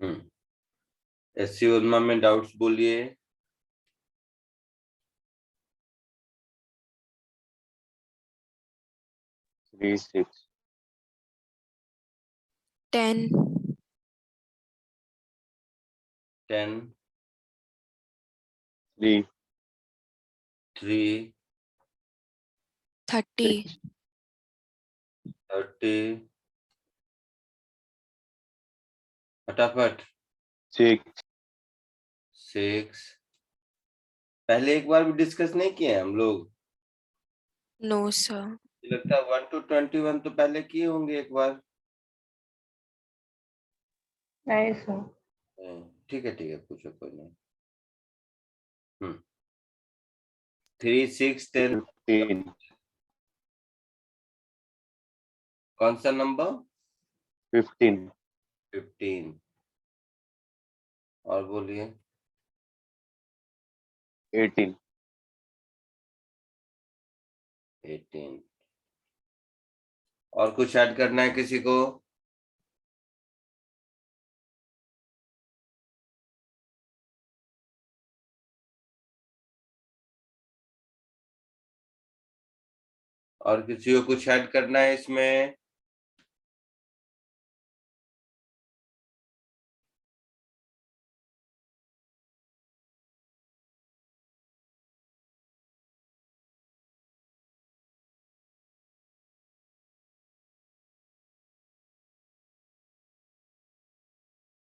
SC उन्मा में doubts बोलिए। 3 6 10 10 3 3 30 30 फटाफट 6 6। पहले एक बार भी डिस्कस नहीं किए हैं हम लोग। No sir. मुझे लगता है 1 to 21 तो पहले किए होंगे एक बार। नहीं सर। ठीक है पूछो, कोई नहीं। 3 6 10 15 कौन सा नंबर? 15 15। और बोलिए। 18 18। और कुछ ऐड करना है किसी को? और किसी को कुछ ऐड करना है इसमें?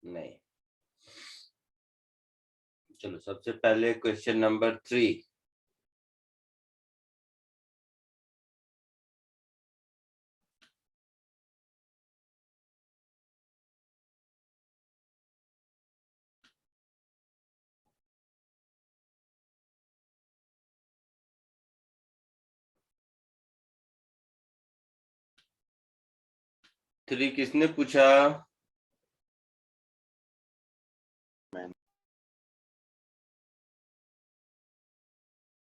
नहीं। चलो सबसे पहले क्वेश्चन नंबर 3। थ्री किसने पूछा?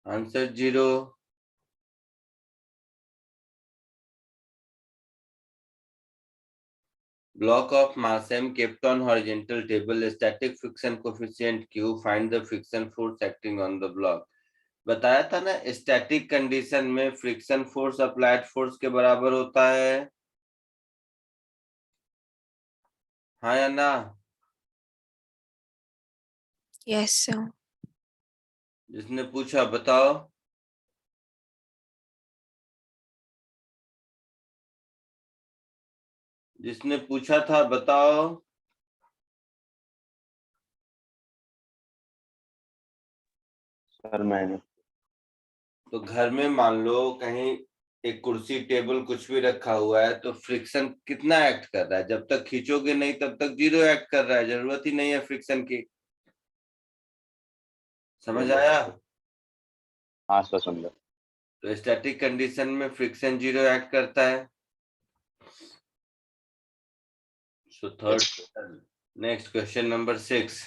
Answer 0। Block of mass m kept on horizontal table, static friction coefficient q, find the friction force acting on the block। बताया था ना, स्टैटिक कंडीशन में फ्रिक्शन फोर्स अप्लाइड फोर्स के बराबर होता है। हाँ या ना? Yes sir. जिसने पूछा बताओ। जिसने पूछा था बताओ। सर मैंने। तो घर में मान लो कहीं एक कुर्सी टेबल कुछ भी रखा हुआ है, तो फ्रिक्शन कितना एक्ट कर रहा है? जब तक खींचोगे नहीं तब तक 0 एक्ट कर रहा है, जरूरत ही नहीं है फ्रिक्शन की। समझ आया? हाँ सर समझा। तो स्टैटिक कंडीशन में फ्रिक्शन 0 एक्ट करता है। So third. Next question number 6।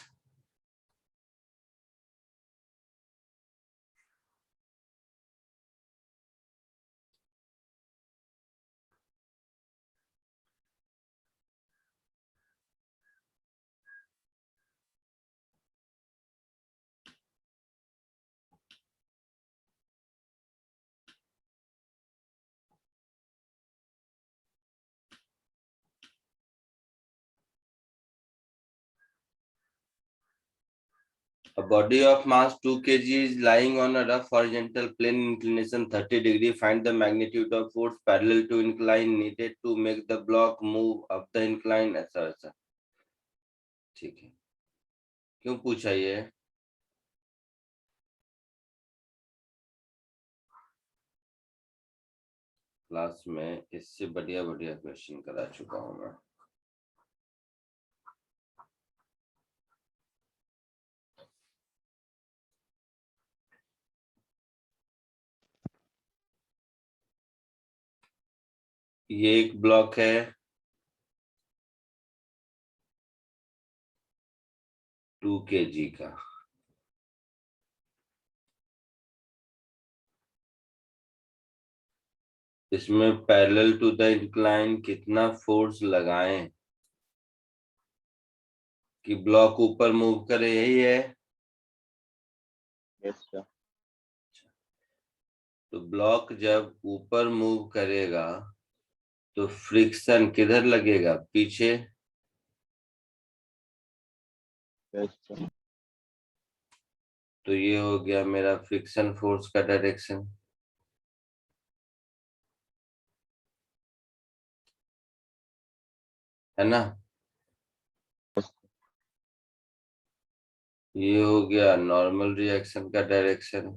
A body of mass 2 kg is lying on a rough horizontal plane, inclination 30 degree. Find the magnitude of force parallel to incline needed to make the block move up the incline। ऐसा ऐसा। ठीक है। क्यों पूछा ये? Class में इससे बढ़िया बढ़िया क्वेश्चन करा चुका हूं मैं। ये एक ब्लॉक है, 2 kg का। इसमें पैरेलल टू द इंक्लाइन कितना फोर्स लगाएं? कि ब्लॉक ऊपर मूव करे, यही है। Yes sir. तो ब्लॉक जब ऊपर मूव करेगा तो फ्रिक्शन किधर लगेगा, पीछे। Yes sir. तो ये हो गया मेरा फ्रिक्शन फोर्स का डायरेक्शन। है ना। ये हो गया नॉर्मल रिएक्शन का डायरेक्शन।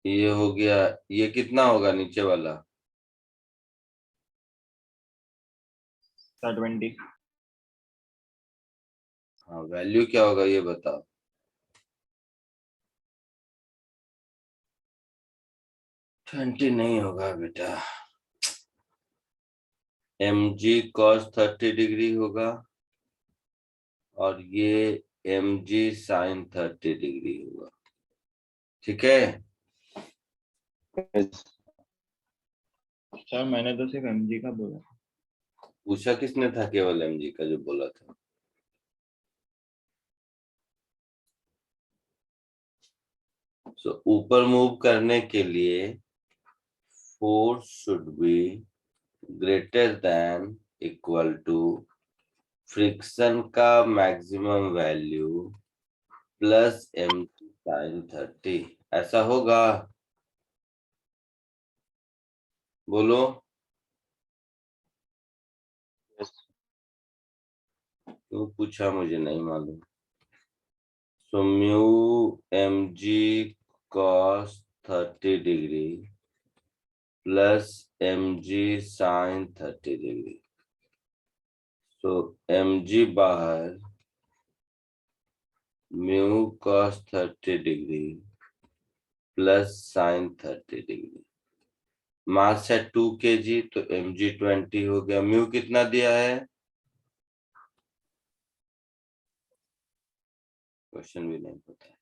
ये हो गया, ये कितना होगा नीचे वाला। सर 20। हाँ, वैल्यू क्या होगा ये बताओ। 20 नहीं होगा बेटा, mg cos 30 डिग्री होगा और ये mg sin 30 डिग्री होगा। ठीक है। यस सर मैंने तो सिर्फ mg का बोला। पूछा किसने था, केवल mg का जो बोला था। सो ऊपर मूव करने के लिए force should be greater than equal to friction का maximum value plus mg sin 30। ऐसा होगा, बोलो। यस। क्यों पूछा, मुझे नहीं मालूम। So mu mg cos 30 degree plus mg sin 30 degree. तो mg बाहर, mu cos 30 degree plus sin 30 degree. Mass है 2 kg, तो mg 20 हो गया। म्यू कितना दिया है, क्वेश्चन भी नहीं पता है।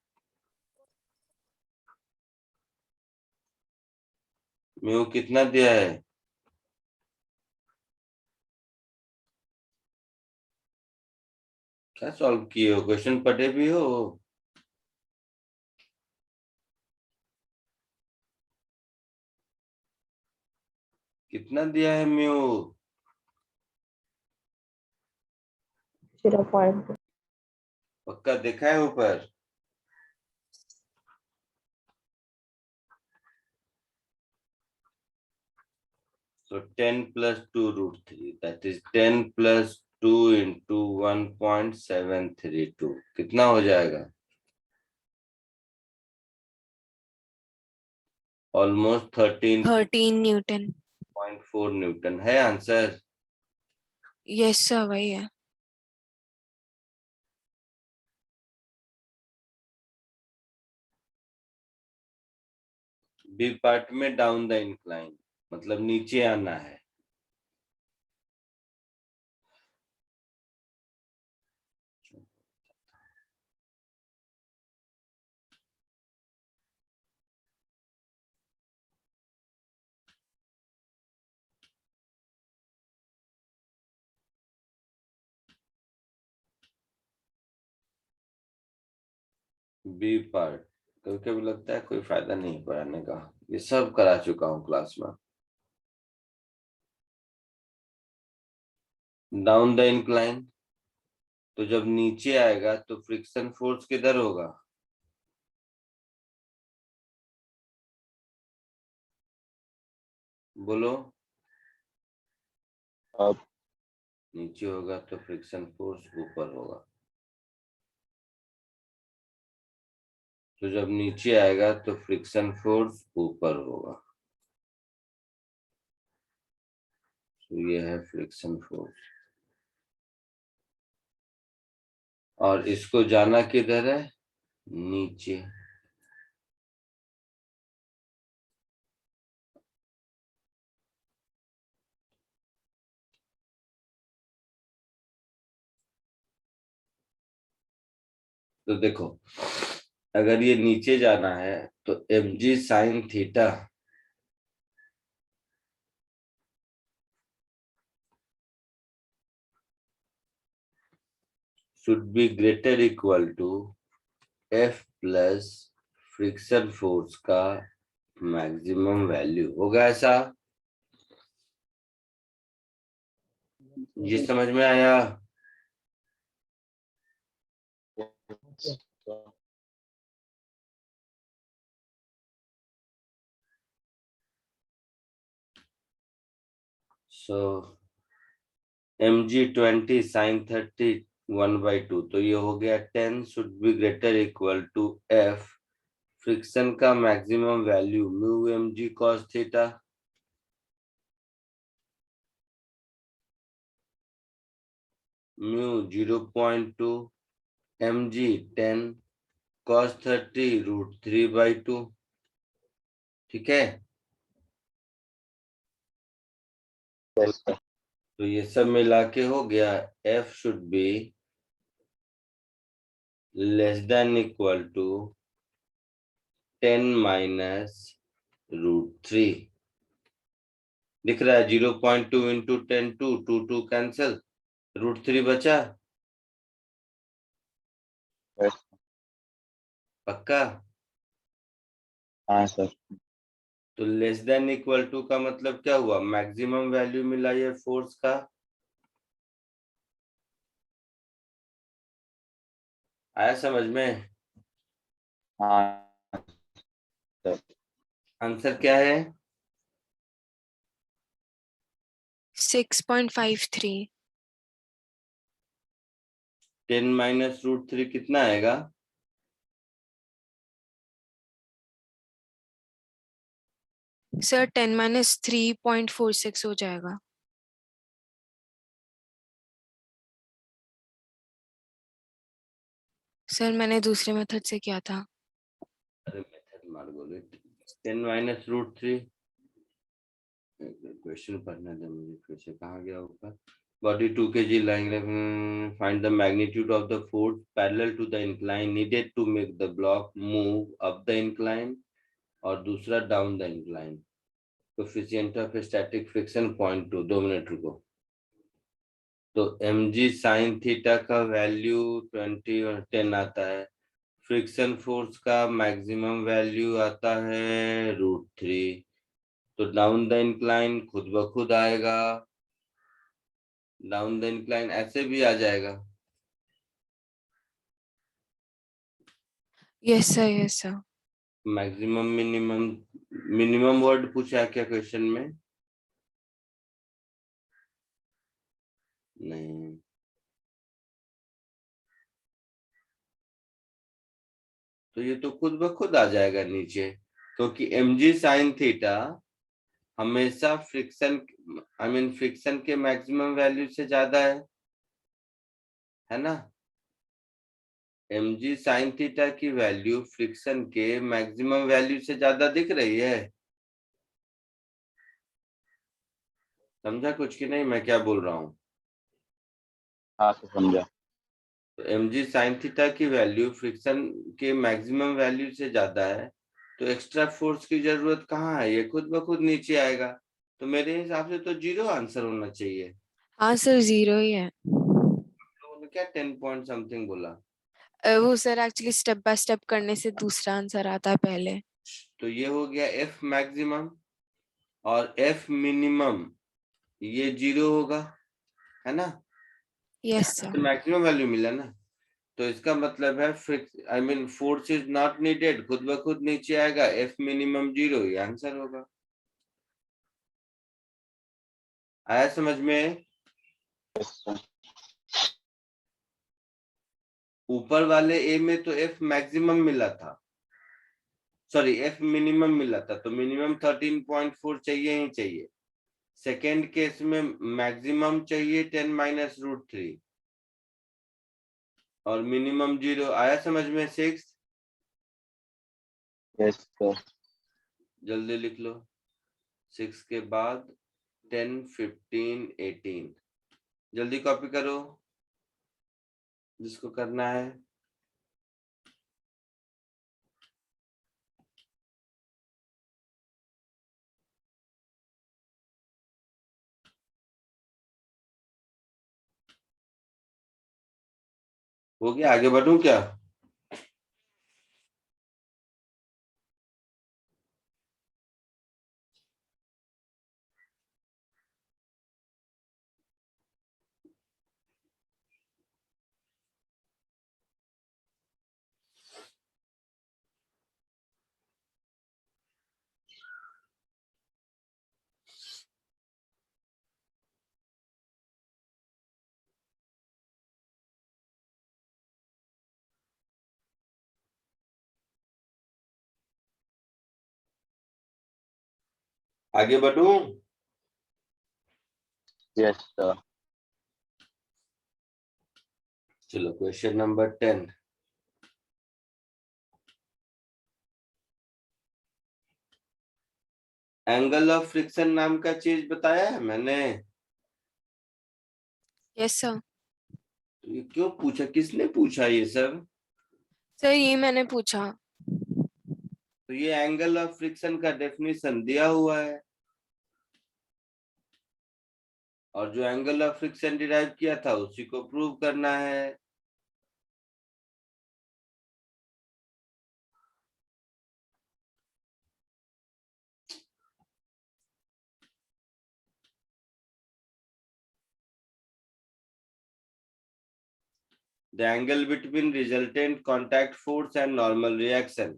म्यू कितना दिया है, क्या सॉल्व किए हो, क्वेश्चन पढ़े भी हो। कितना दिया है म्यू, 0.2। पक्का देखा है ऊपर। So 10 plus 2 root 3, that is 10 plus 2 into 1.732, कितना हो जाएगा, ऑलमोस्ट 13 न्यूटन। 13.4 न्यूटन है आंसर। यस सर, वही है। बी पार्ट में डाउन द इंक्लाइन मतलब नीचे आना है। बी पार्ट कभी कभी लगता है कोई फायदा नहीं पढ़ाने का, ये सब करा चुका हूँ क्लास में। डाउन द इंक्लाइन, तो जब नीचे आएगा तो फ्रिक्शन फोर्स किधर होगा, बोलो। अब नीचे होगा तो फ्रिक्शन फोर्स ऊपर होगा। तो जब नीचे आएगा तो फ्रिक्शन फोर्स ऊपर होगा। तो ये है फ्रिक्शन फोर्स, और इसको जाना किधर है, नीचे। तो देखो, अगर ये नीचे जाना है तो mg sin theta should be greater equal to F plus friction force का मैक्सिमम वैल्यू होगा। ऐसा ये समझ में आया? Yes, sir. सो mg20 sin 30 1/2, तो ये हो गया 10 should be greater equal to F friction का maximum value mu mg cos theta mu 0.2 mg 10 cos 30 √3/2। ठीक है, Yes, sir. तो ये सब मिला के हो गया F should be less than equal to 10 minus √3। दिख रहा है 0.2 इंटू 10 2 कैंसिल, √3 बचा। Yes. पक्का? हाँ सर। तो लेस देन इक्वल टू का मतलब क्या हुआ? मैक्सिमम वैल्यू मिला ये फोर्स का। आया समझ में? हाँ सर। आंसर क्या है? 6.53। 10 माइनस √3 कितना आएगा? सर 10 माइनस 3.46 हो जाएगा। सर मैंने दूसरे मेथड से किया था। अरे मेथड मार बोले। 10 माइनस √3, क्वेश्चन पढ़ने दे मुझे फिर से, कहाँ गया होगा? Body 2 kg lying, find the magnitude of the force parallel to the incline needed to make the block move up the incline और दूसरा down the incline. Coefficient of static friction 0.2। 2 minute रुको। तो mg sin थीटा का value 20 और 10 आता है। Friction force का maximum value आता है √3। तो डाउन द इंक्लाइन खुद ब खुद आएगा। डाउन द इंक्लाइन ऐसे भी आ जाएगा। Yes sir, yes sir. Maximum minimum, minimum word पूछा है क्या क्वेश्चन में? नहीं, तो ये तो खुद ब खुद आ जाएगा नीचे, क्योंकि mg sin थीटा हमेशा फ्रिक्शन, आई मीन फ्रिक्शन के मैक्सिमम वैल्यू से ज्यादा है ना? mg sin थीटा की वैल्यू फ्रिक्शन के मैक्सिमम वैल्यू से ज्यादा दिख रही है। समझा कुछ कि नहीं मैं क्या बोल रहा हूँ? हाँ सर समझा। तो mg sin थीटा की वैल्यू फ्रिक्शन के मैक्सिमम वैल्यू से ज्यादा है, तो एक्स्ट्रा फोर्स की जरूरत कहाँ है? ये खुद ब खुद नीचे आएगा। तो मेरे हिसाब से तो 0 आंसर होना चाहिए। हाँ सर 0 ही है। लोगों ने क्या 10 पॉइंट समथिंग बोला? वो sir actually step by step करने से दूसरा आंसर आता है पहले। तो ये हो गया F मैक्सिमम और F मिनिमम, ये 0 होगा, है ना? Yes sir. मैक्सिमम वैल्यू मिला ना, तो इसका मतलब है fix, I mean force is not needed, खुद ब खुद नीचे आएगा। F मिनिमम 0, ये आंसर होगा। आया समझ में? Yes, sir. ऊपर वाले ए में तो F मैक्सिमम मिला था, सॉरी F मिनिमम मिला था, तो मिनिमम 13.4 चाहिए ही चाहिए। सेकेंड केस में मैक्सिमम चाहिए 10 माइनस √3 और मिनिमम 0। आया समझ में? 6 Yes, sir. जल्दी लिख लो। 6 के बाद 10 15 18, जल्दी कॉपी करो जिसको करना है। हो गया, आगे बढ़ूं क्या? आगे बढ़ूं? Yes, sir. चलो question number 10। Angle of friction नाम का चीज बताया है मैंने। Yes sir. तो ये क्यों पूछा, किसने पूछा ये सब? सर ये मैंने पूछा। तो ये एंगल ऑफ फ्रिक्शन का डेफिनेशन दिया हुआ है, और जो एंगल ऑफ फ्रिक्शन डिराइव किया था उसी को प्रूव करना है। The angle between resultant contact force and normal reaction.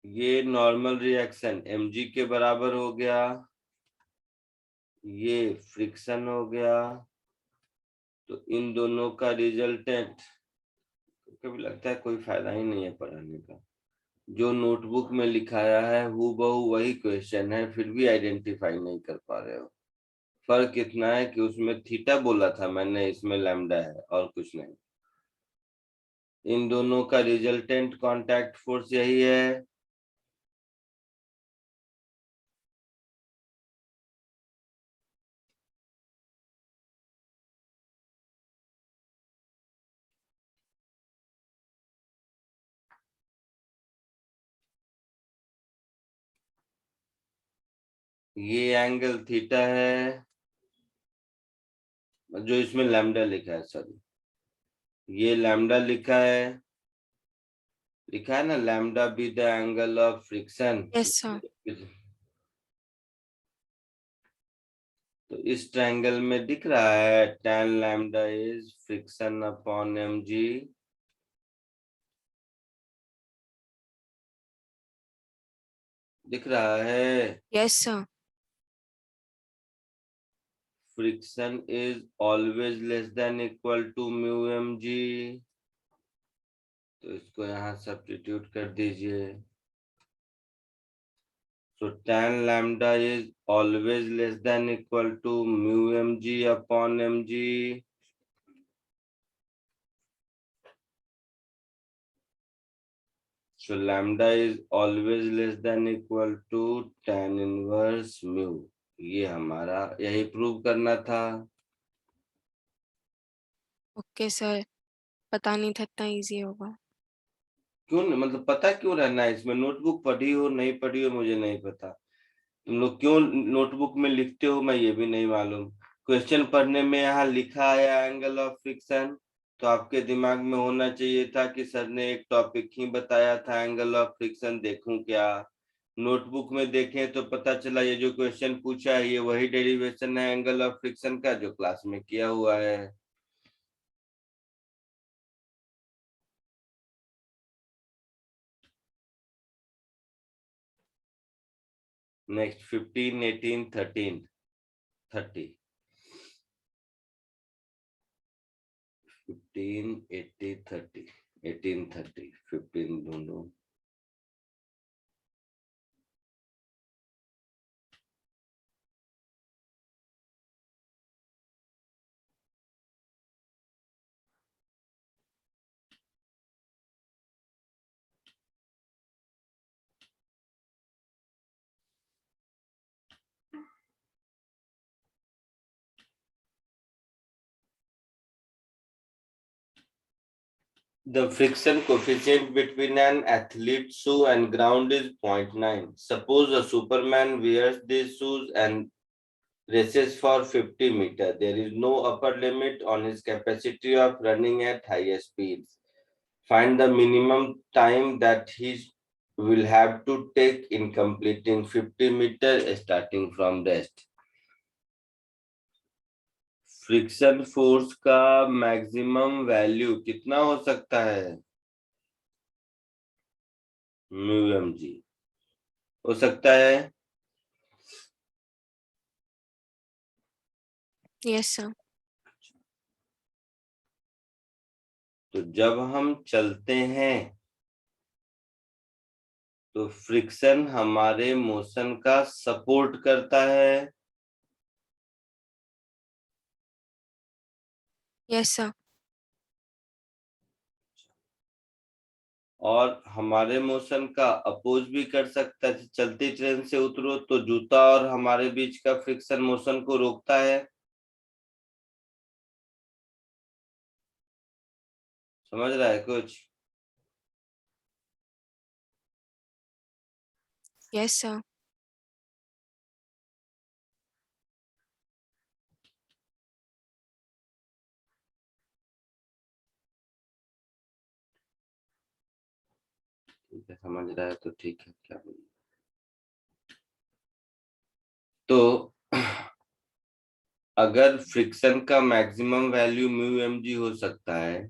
ये नॉर्मल रिएक्शन mg के बराबर हो गया, ये फ्रिक्शन हो गया। तो इन दोनों का रिजल्टेंट, कभी लगता है कोई फायदा ही नहीं है पढ़ाने का। जो नोटबुक में लिखाया है हूबहू वही क्वेश्चन है, फिर भी आइडेंटिफाई नहीं कर पा रहे हो। फर्क इतना है कि उसमें थीटा बोला था मैंने, इसमें लैम्डा है और कुछ नहीं। इन दोनों का रिजल्टेंट कांटेक्ट फोर्स यही है। ये एंगल थीटा है, जो इसमें लैम्डा लिखा है, सॉरी ये लैम्डा लिखा है ना, lambda be the angle of friction. Yes sir. तो इस ट्रायंगल में दिख रहा है tan lambda is friction upon mg। दिख रहा है। Yes sir. Friction is always less than equal to mu mg। तो इसको यहाँ सब्स्टिट्यूट कर दीजिए। So tan lambda is always less than equal to mu mg upon mg. So lambda is always less than equal to tan inverse mu। ये हमारा यही prove करना था। ओके सर, पता नहीं था इतना इजी होगा। क्यों मतलब पता क्यों रहना है इसमें? नोटबुक पढ़ी हो नहीं पढ़ी हो मुझे नहीं पता, तुम लोग क्यों नोटबुक में लिखते हो मैं ये भी नहीं मालूम। क्वेश्चन पढ़ने में यहाँ लिखा है एंगल ऑफ फ्रिक्शन, तो आपके दिमाग में होना चाहिए था कि सर ने एक टॉपिक ही बताया था एंगल ऑफ फ्रिक्शन, देखूं क्या। नोटबुक में देखें तो पता चला ये जो क्वेश्चन पूछा है ये वही डेरिवेशन है एंगल ऑफ फ्रिक्शन का जो क्लास में किया हुआ है। नेक्स्ट 15, 18, 13, 30। 15, 80, 30, 18, 30, 15 दोनों। The friction coefficient between an athlete's shoe and ground is 0.9. Suppose a Superman wears these shoes and races for 50 meters. There is no upper limit on his capacity of running at higher speeds. Find the minimum time that he will have to take in completing 50 meters starting from rest. Friction force का maximum value कितना हो सकता है? Mu M G हो सकता है। Yes sir. तो जब हम चलते हैं तो फ्रिक्शन हमारे मोशन का सपोर्ट करता है। Yes sir. और हमारे मोशन का अपोज भी कर सकता है। चलती ट्रेन से उतरो तो जूता और हमारे बीच का फ्रिक्शन मोशन को रोकता है। समझ रहा है कुछ? Yes sir. ठीक है, समझ रहा है तो ठीक है, क्या बोलिए। तो अगर फ्रिक्शन का maximum value mu M G हो सकता है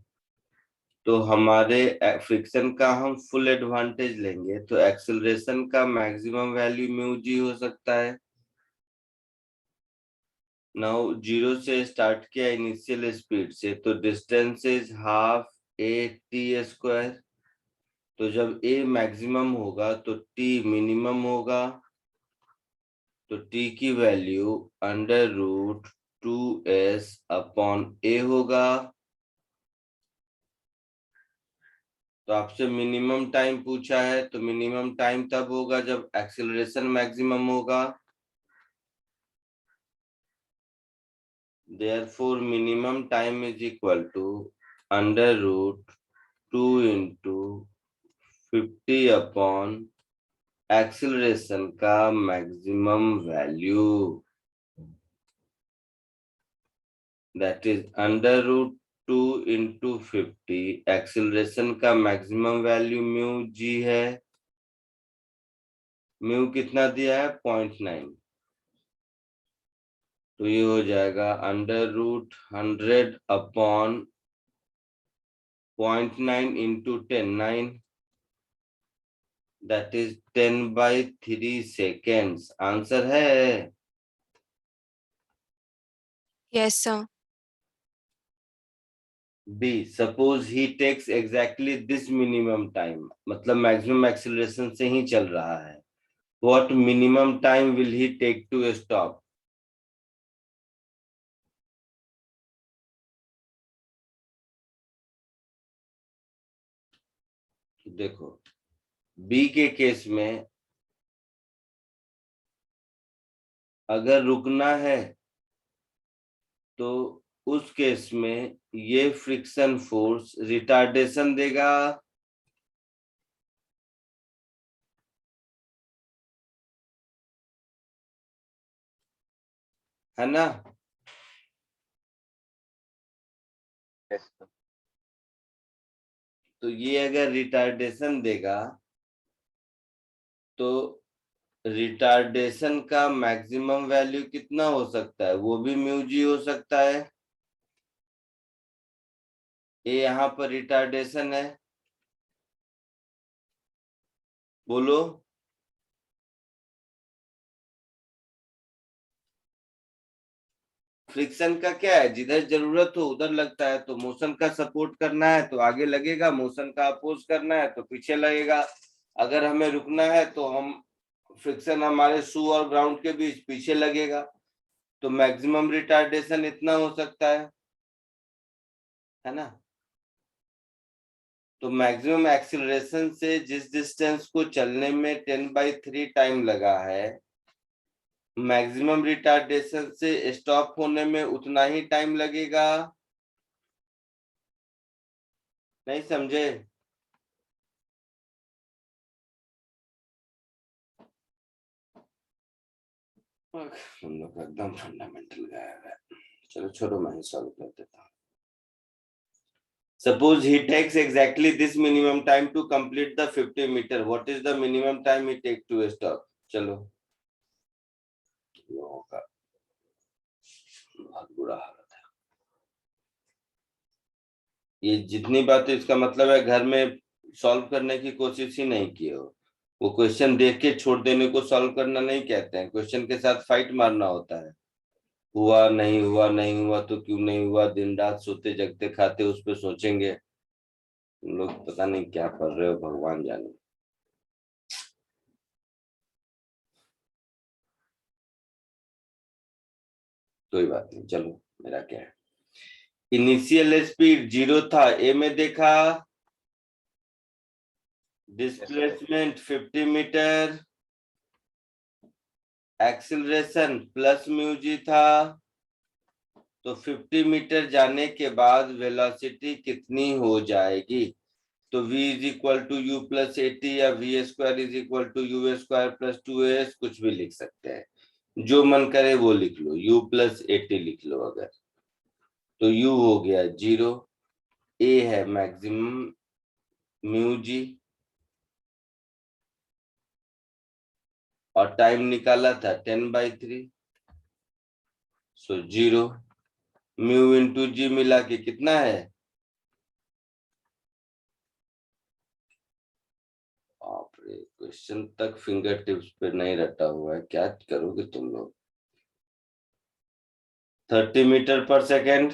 तो हमारे फ्रिक्शन का हम फुल एडवांटेज लेंगे तो एक्सेलरेशन का मैक्सिमम वैल्यू म्यू जी हो सकता है। नाउ जीरो से स्टार्ट किया इनिशियल स्पीड से तो distance is half A T square. तो जब ए मैक्सिमम होगा तो टी मिनिमम होगा। तो टी की value under root 2s upon A होगा। तो आपसे मिनिमम टाइम पूछा है तो मिनिमम टाइम तब होगा जब एक्सेलरेशन मैक्सिमम होगा। Therefore, minimum time is equal to under root 2 into 50 upon acceleration का maximum value, that is under root 2 into 50। acceleration का maximum value mu g है। mu कितना दिया है? 0.9। तो ये हो जाएगा under root 100 upon 0.9 into 10, 9। That is 10/3 seconds। Answer है। Yes sir. B, suppose he takes exactly this minimum time, मतलब मैक्सिमम एक्सीलरेशन से ही चल रहा है। What minimum time will he take to stop? देखो B के केस में अगर रुकना है तो उस केस में ये फ्रिक्शन फोर्स रिटार्डेशन देगा। है ना? yes sir, तो ये अगर रिटार्डेशन देगा तो रिटार्डेशन का मैक्सिमम वैल्यू कितना हो सकता है? वो भी म्यू जी हो सकता है। ये यहाँ पर रिटार्डेशन है, बोलो। फ्रिक्शन का क्या है? जिधर जरूरत हो उधर लगता है। तो मोशन का सपोर्ट करना है तो आगे लगेगा, मोशन का अपोज करना है तो पीछे लगेगा। अगर हमें रुकना है तो हम फ्रिक्शन हमारे शू और ग्राउंड के बीच पीछे लगेगा। तो मैक्सिमम रिटार्डेशन इतना हो सकता है ना? तो मैक्सिमम एक्सीलरेशन से जिस डिस्टेंस को चलने में 10/3 टाइम लगा है, मैक्सिमम रिटार्डेशन से स्टॉप होने में उतना ही टाइम लगेगा। नहीं समझे? हम लोग का एकदम फंडामेंटल गायब है। चलो छोड़ो, मैं ही सॉल्व कर देता हूँ। Suppose he takes exactly this minimum time to complete the 50 meter. What is the minimum time he take to stop? चलो, लोगों का बहुत बुरा हालत है। ये जितनी बातें, इसका मतलब है घर में सॉल्व करने की कोशिश ही नहीं की हो। वो क्वेश्चन देख के छोड़ देने को सॉल्व करना नहीं कहते हैं, क्वेश्चन के साथ फाइट मारना होता है। हुआ नहीं हुआ, नहीं हुआ तो क्यों नहीं हुआ, दिन रात सोते जगते खाते उस पर सोचेंगे। तुम लोग पता नहीं क्या पढ़ रहे हो, भगवान जाने। कोई बात नहीं, चलो मेरा क्या है। इनिशियल स्पीड 0 था, ए में देखा। Displacement 50 meter, acceleration plus mu G था। तो 50 मीटर जाने के बाद वेलोसिटी कितनी हो जाएगी? तो v is equal to U plus AT, या V square is equal to U square plus 2as, कुछ भी लिख सकते हैं, जो मन करे वो लिख लो। u प्लस एटी लिख लो अगर, तो u हो गया 0, a है मैक्सिमम म्यू जी, और टाइम निकाला था 10/3, सो 0। म्यू इंटू जी मिला के कितना है? क्वेश्चन तक फिंगर टिप्स पे नहीं रटा हुआ है, क्या करोगे तुम लोग? 30 मीटर पर सेकेंड।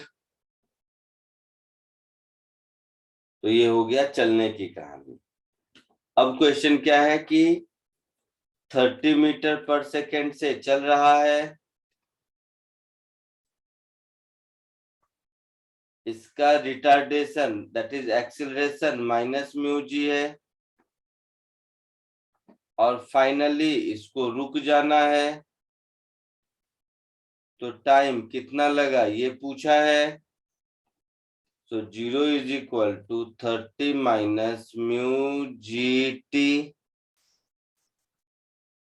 तो ये हो गया चलने की कहानी। अब क्वेश्चन क्या है कि 30 मीटर पर सेकेंड से चल रहा है, इसका retardation that is acceleration minus mu G है, और फाइनली इसको रुक जाना है। तो टाइम कितना लगा ये पूछा है। So 0 is equal to 30 minus mu gt।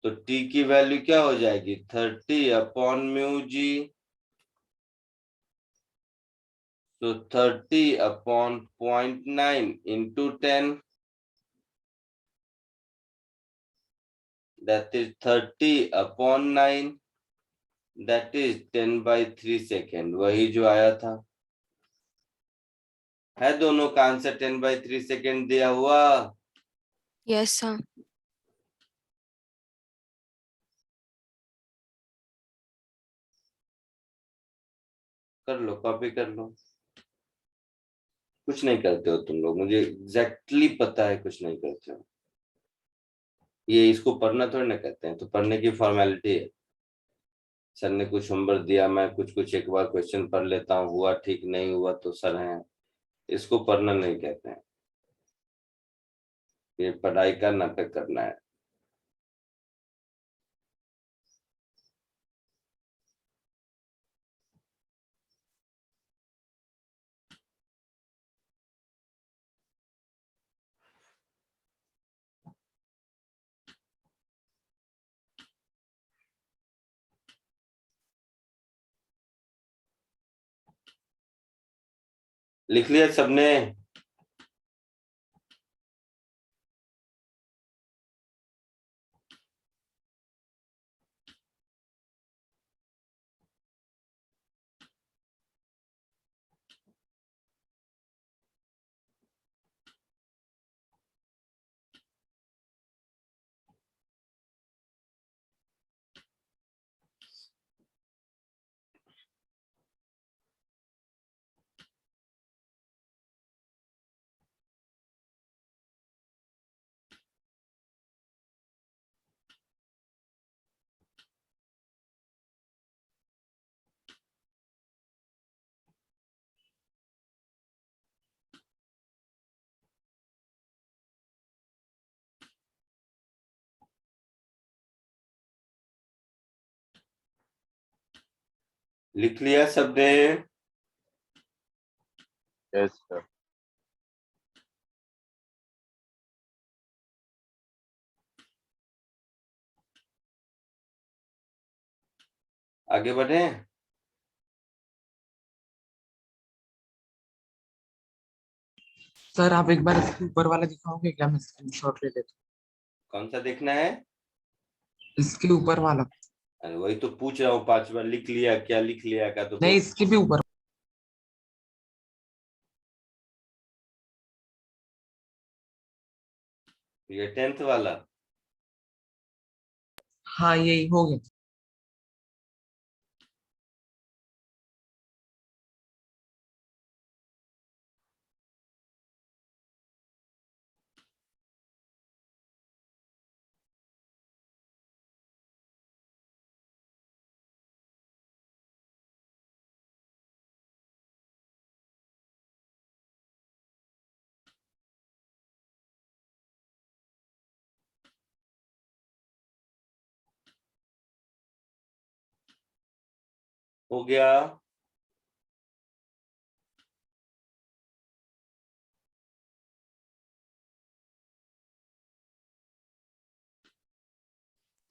तो t की वैल्यू क्या हो जाएगी? 30 अपॉन म्यू जी। तो 30 upon 0.9 into 10, that is 30 upon 9, that is 10/3 second, वही जो आया था। है दोनों का आंसर 10/3 सेकेंड दिया हुआ? Yes sir. कर लो, कॉपी कर लो। कुछ नहीं करते हो तुम लोग, मुझे एग्जैक्टली पता है कुछ नहीं करते हो। ये इसको पढ़ना थोड़ी ना कहते हैं, तो पढ़ने की फॉर्मेलिटी है। सर ने कुछ होमवर्क दिया, मैं कुछ कुछ एक बार क्वेश्चन पढ़ लेता हूँ, हुआ ठीक नहीं हुआ तो सर हैं, इसको पढ़ना नहीं कहते हैं। ये पढ़ाई का नाटक करना है। लिख लिया सबने? लिख लिया सबने? Yes, sir. आगे बढ़े। सर आप एक बार इसके ऊपर वाला दिखाओगे क्या? मैं स्क्रीनशॉट ले लेता कौन सा देखना है? हूँ। इसके ऊपर वाला। अरे वही तो पूछ रहा हूँ, 5 बार लिख लिया क्या? लिख लिया क्या तो नहीं, इसके भी ऊपर। ये 10th वाला। हाँ यही हो गया। हो गया।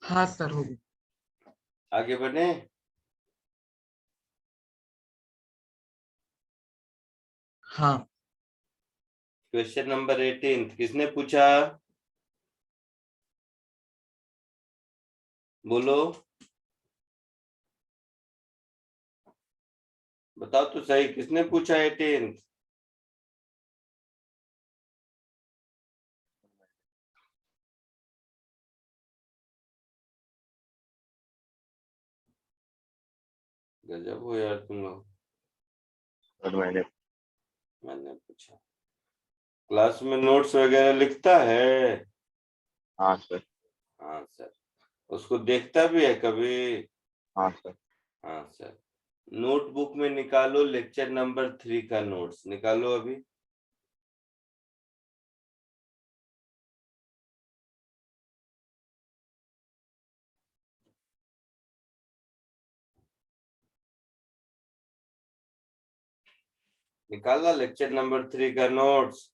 हाँ सर हो गया। आगे बढ़े। हाँ क्वेश्चन नंबर 18 किसने पूछा? बोलो, बताओ तो सही, किसने पूछा 18? गजब हो यार तुम लोग। सर मैंने मैंने पूछा। क्लास में नोट्स वगैरह लिखता है? हाँ सर। हाँ सर। उसको देखता भी है कभी? हाँ सर। हाँ सर। नोटबुक में निकालो लेक्चर नंबर 3 का नोट्स निकालो अभी। निकाला लेक्चर नंबर 3 का नोट्स?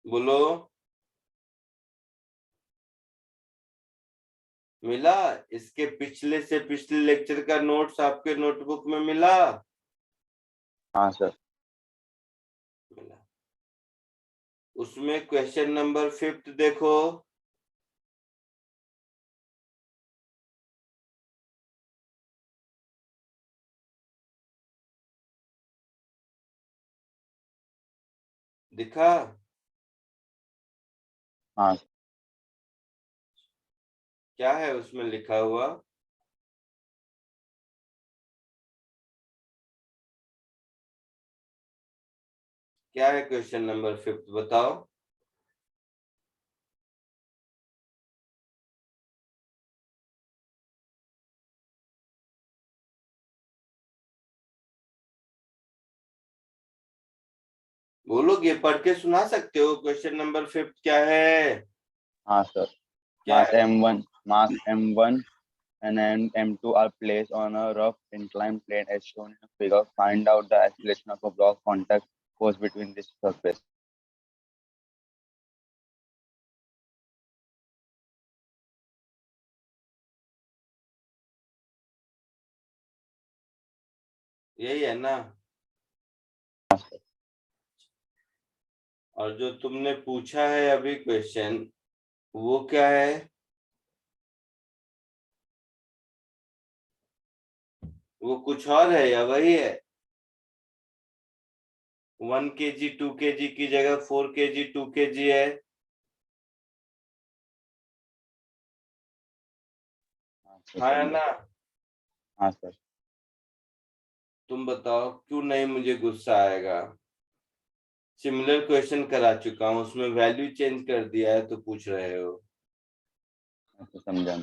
बोलो, मिला? इसके पिछले से पिछले लेक्चर का नोट्स आपके नोटबुक में मिला? हाँ सर। मिला। उसमें क्वेश्चन नंबर 5 देखो। दिखा? हाँ क्या है उसमें लिखा हुआ? क्या है क्वेश्चन नंबर 5 बताओ। बोलोगे, पढ़ के सुना सकते हो? क्वेश्चन नंबर 5 क्या है? हाँ सर। क्या Mass है? M1 and M2 are placed on a rough inclined plane as shown in the figure. Find out the acceleration of a block contact force between this surface. यही है ना? हाँ sir. और जो तुमने पूछा है अभी क्वेश्चन, वो क्या है? वो कुछ और है या वही है? 1 kg 2 kg की जगह 4 kg 2 kg है। हाँ सर, हाँ है समझा। ना? हाँ सर। तुम बताओ क्यों नहीं मुझे गुस्सा आएगा? सिमिलर क्वेश्चन करा चुका हूँ, उसमें वैल्यू चेंज कर दिया है तो पूछ रहे हो। हाँ सर, समझा।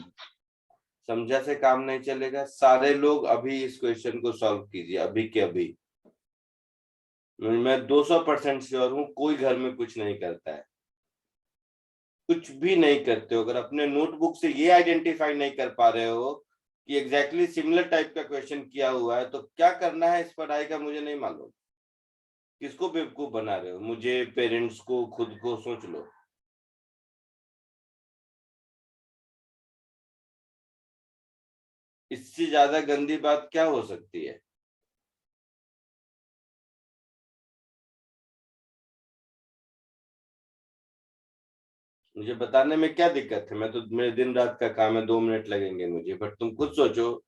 समझा से काम नहीं चलेगा। सारे लोग अभी इस क्वेश्चन को सॉल्व कीजिए, अभी के अभी। मैं 200% श्योर हूँ कोई घर में कुछ नहीं करता है, कुछ भी नहीं करते हो। अगर अपने नोटबुक से ये आइडेंटिफाई नहीं कर पा रहे हो कि एग्जैक्टली सिमिलर टाइप का क्वेश्चन किया हुआ है, तो क्या करना है इस पढ़ाई का मुझे नहीं मालूम। किसको बेवकूफ बना रहे हो? मुझे, पेरेंट्स को, खुद को? सोच लो। इससे ज्यादा गंदी बात क्या हो सकती है? मुझे बताने में क्या दिक्कत है? मैं तो, मेरे दिन रात का काम है, 2 मिनट लगेंगे मुझे, बट तुम खुद सोचो।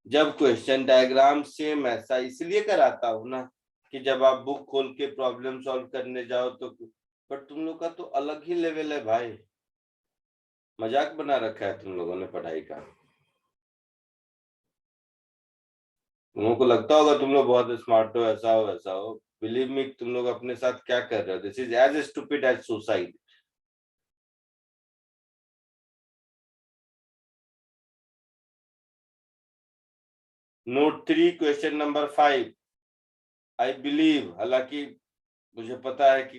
जब क्वेश्चन डायग्राम सेम ऐसा इसलिए कराता हूं ना कि जब आप बुक खोल के प्रॉब्लम सॉल्व करने जाओ तो, बट तुम लोग का तो अलग ही लेवल है भाई। मजाक बना रखा है तुम लोगों ने पढ़ाई का। तुम लोगों को लगता होगा तुम लोग बहुत स्मार्ट हो, ऐसा हो वैसा हो। बिलीव मी, तुम लोग अपने साथ क्या कर रहे हो? This is as stupid as suicide. Note 3 question number 5। I believe, हालांकि मुझे पता है कि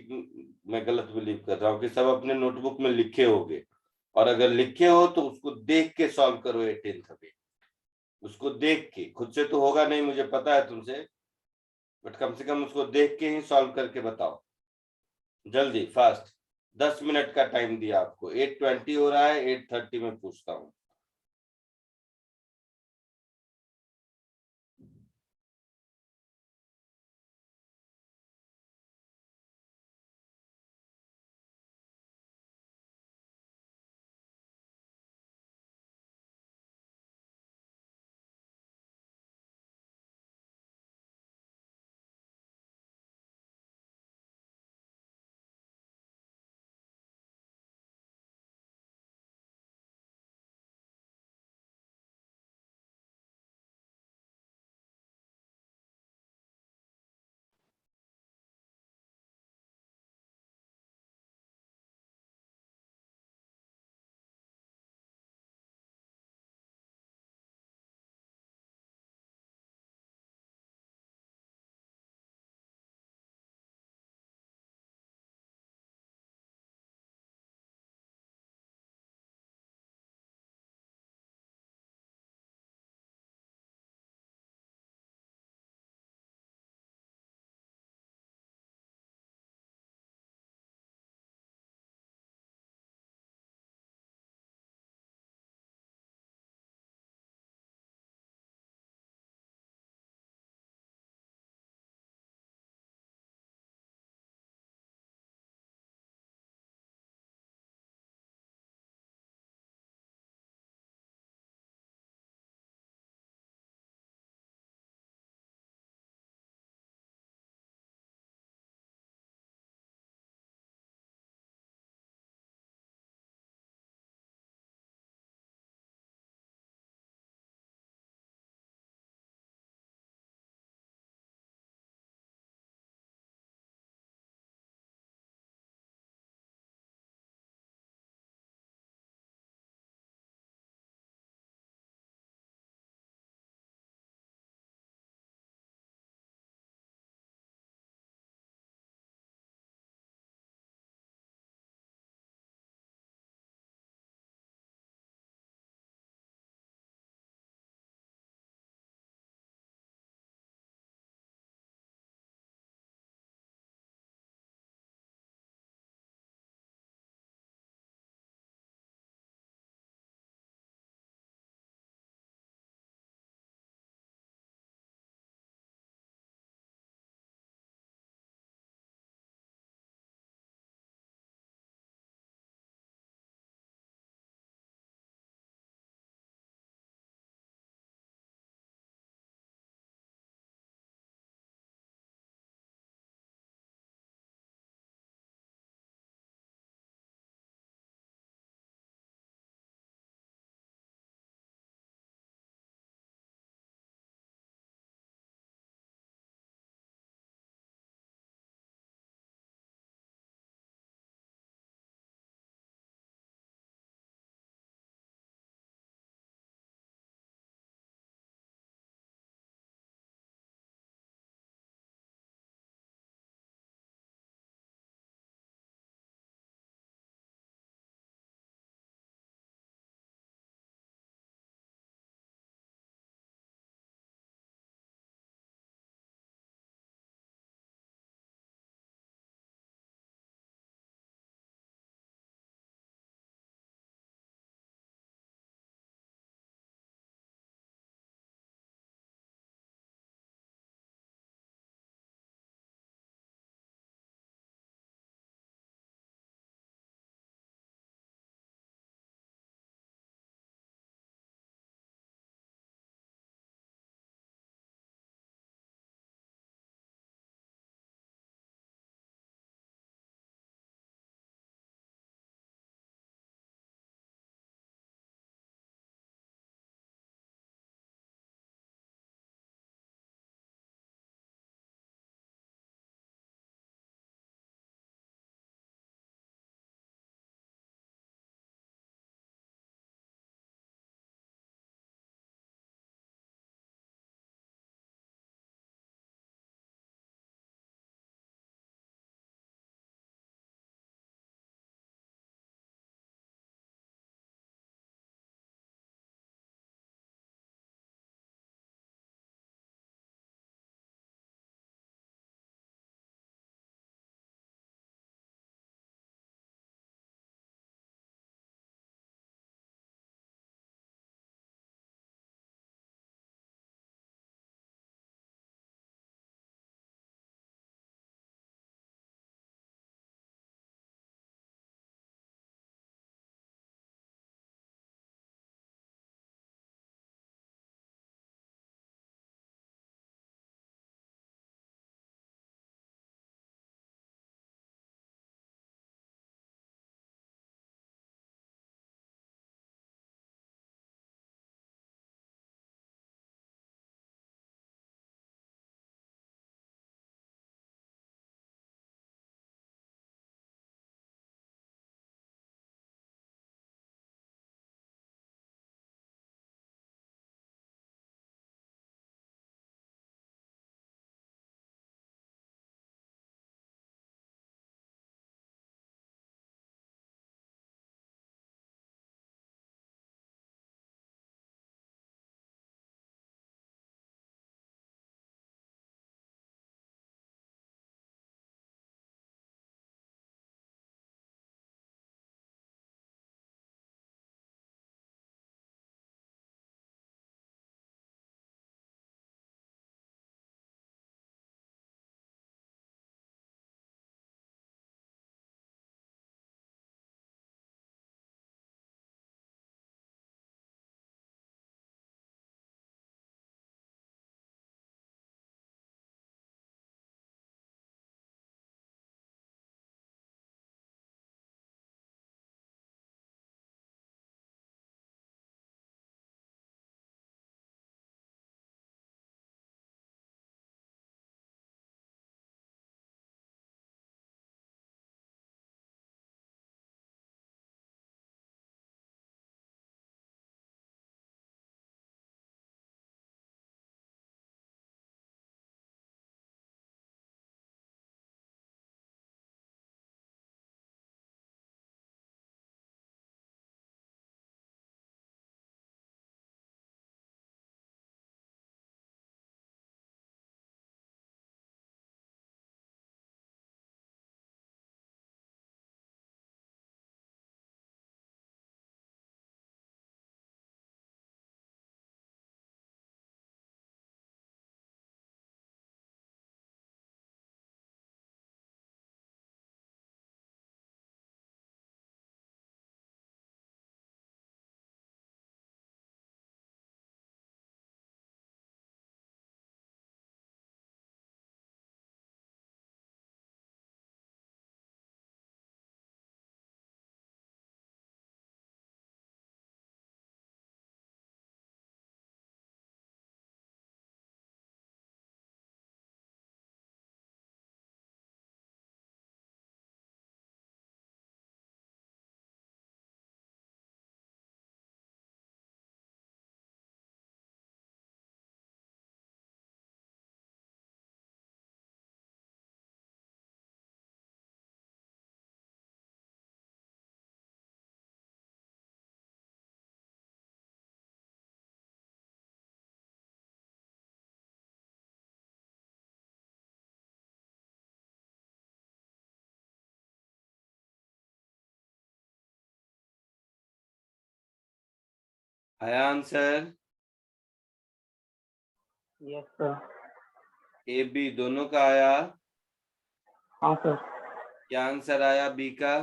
मैं गलत बिलीव कर रहा हूँ, कि सब अपने नोटबुक में लिखे होंगे, और अगर लिखे हो तो उसको देख के सॉल्व करो 18th अभी। उसको देख के, खुद से तो होगा नहीं मुझे पता है तुमसे, बट कम से कम उसको देख के ही सॉल्व करके बताओ। जल्दी, फास्ट। 10 मिनट का टाइम दिया आपको, 8:20 हो रहा है, 8:30 में पूछता हूँ। आया answer? Yes sir. A B दोनों का आया? हाँ सर। क्या आंसर आया बी का?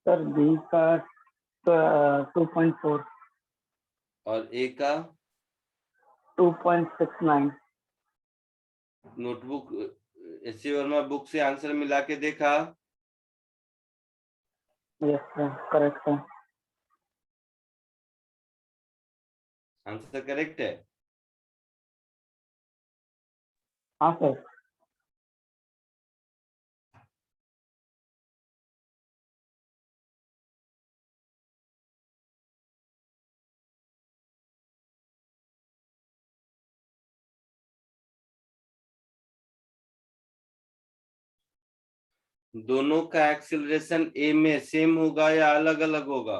सर बी का 2.4, और ए का? 2.69। Notebook SC. वर्मा बुक से आंसर मिला के देखा? यस सर, करेक्ट है। आंसर करेक्ट है? हाँ सर। दोनों का एक्सीलरेशन ए में सेम होगा या अलग अलग होगा?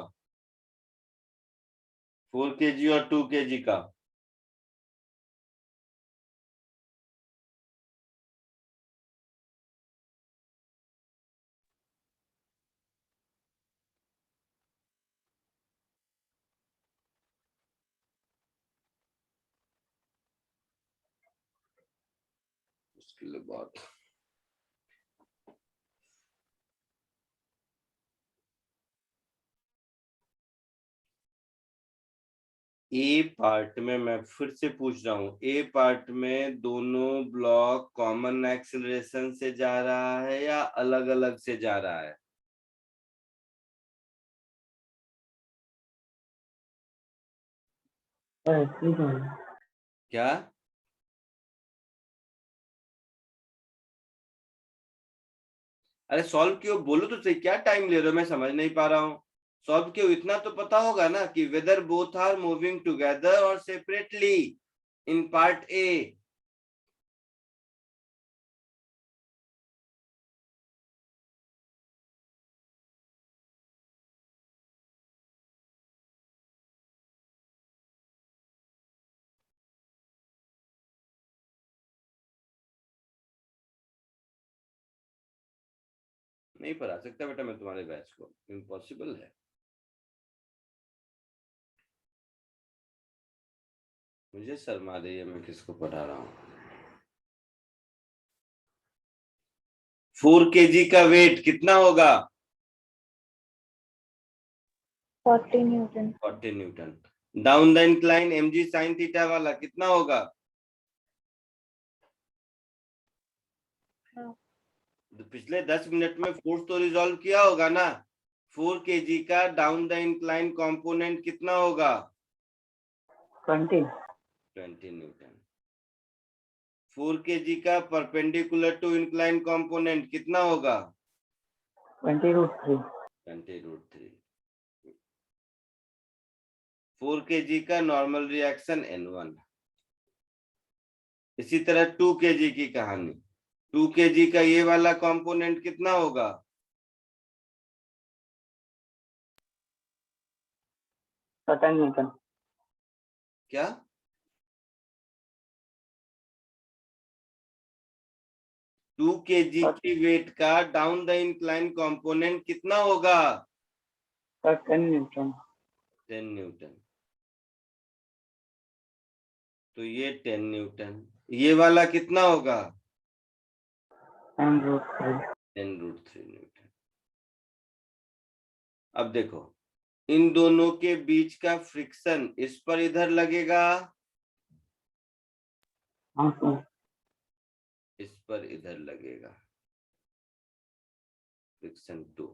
4 kg और 2 kg का? उसके बाद ए पार्ट में मैं फिर से पूछ रहा हूँ, ए पार्ट में दोनों ब्लॉक कॉमन एक्सीलरेशन से जा रहा है या अलग अलग से जा रहा है? ठीक है। क्या? अरे सॉल्व क्यों, बोलो तो सही, क्या टाइम ले रहे हो, मैं समझ नहीं पा रहा हूँ। सॉल्व क्यों, इतना तो पता होगा ना कि whether both are moving together और सेपरेटली इन पार्ट ए। नहीं पढ़ा सकता बेटा मैं तुम्हारे बैच को, इम्पॉसिबल है। मुझे शर्मा रही है, मैं किसको पढ़ा रहा हूँ। 4 kg का वेट कितना होगा? 40 Newton. 40 Newton. Down the incline mg sin theta वाला कितना होगा? हाँ। तो पिछले 10 मिनट में फोर्स तो रिजॉल्व किया होगा ना। 4 kg का डाउन द इंक्लाइन कंपोनेंट कितना होगा? 20। 20 न्यूटन। 4 kg का परपेंडिकुलर टू इंक्लाइन कंपोनेंट कितना होगा? 20√3। 20√3। 4 kg का नॉर्मल रिएक्शन N1। इसी तरह 2 kg की कहानी। 2 kg का ये वाला कंपोनेंट कितना होगा? 10 न्यूटन। क्या? टू kg की वेट का डाउन द इंक्लाइन कंपोनेंट कितना होगा? 10 न्यूटन। 10 न्यूटन। तो ये 10 न्यूटन, ये वाला कितना होगा? 10√3। 10√3 न्यूटन। अब देखो, इन दोनों के बीच का फ्रिक्शन इस पर इधर लगेगा, हाँ सर। इस पर इधर लगेगा, फ्रिक्शन 2।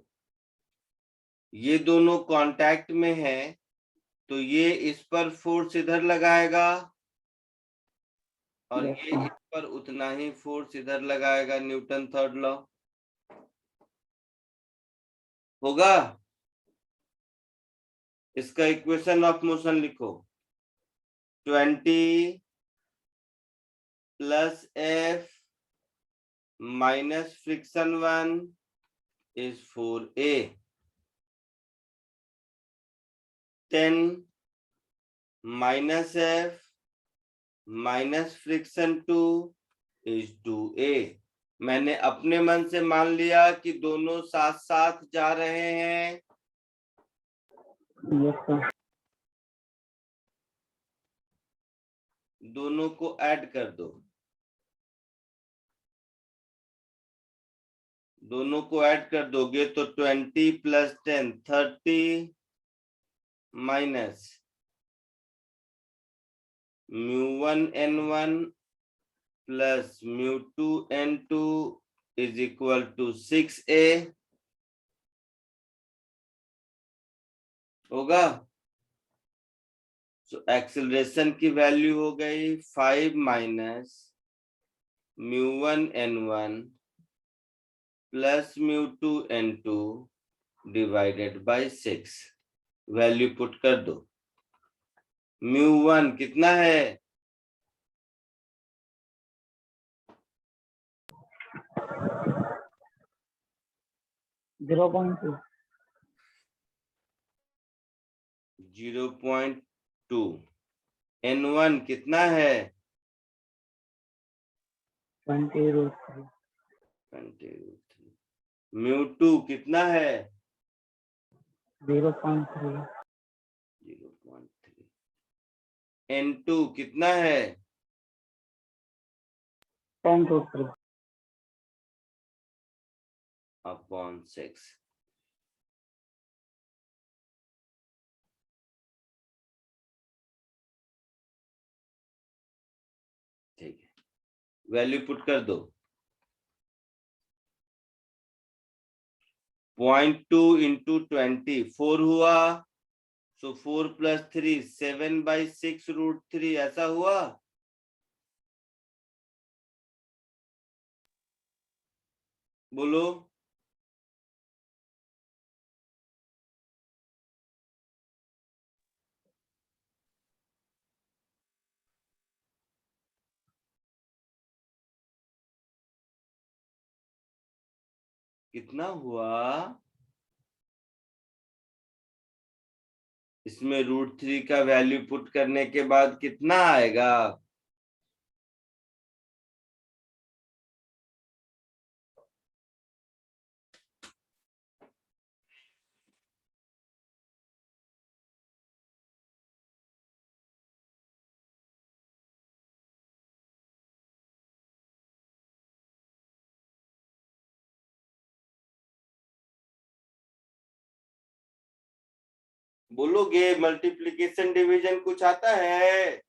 ये दोनों कांटेक्ट में है तो ये इस पर फोर्स इधर लगाएगा और Yes, ये sir. इस पर उतना ही फोर्स इधर लगाएगा। न्यूटन थर्ड लॉ होगा। इसका इक्वेशन ऑफ मोशन लिखो, 20 plus F minus friction 1 is 4A, 10 minus F minus friction 2 is 2A। मैंने अपने मन से मान लिया कि दोनों साथ साथ जा रहे हैं। Yes, sir. दोनों को ऐड कर दो, दोनों को ऐड कर दोगे तो 20 plus 10 30 minus mu1n1 plus mu2n2 is equal to 6a होगा। तो एक्सेलरेशन की वैल्यू हो गई 5 minus mu1n1 plus mu2n2 divided by 6। Value put कर दो। mu1 कितना है? 0.2. 0.2। n1 कितना है? 20√3. 20√3। mu2 कितना है? 0.3. 0.3। n2 कितना है? 10√3. अपॉन 6। ठीक है, वैल्यू पुट कर दो। 0.2 इंटू 20 4 हुआ, सो 4 प्लस 3 7/6√3 ऐसा हुआ। बोलो। कितना हुआ? इसमें √3 का वैल्यू पुट करने के बाद कितना आएगा? बोलोगे मल्टीप्लिकेशन डिवीजन कुछ आता है?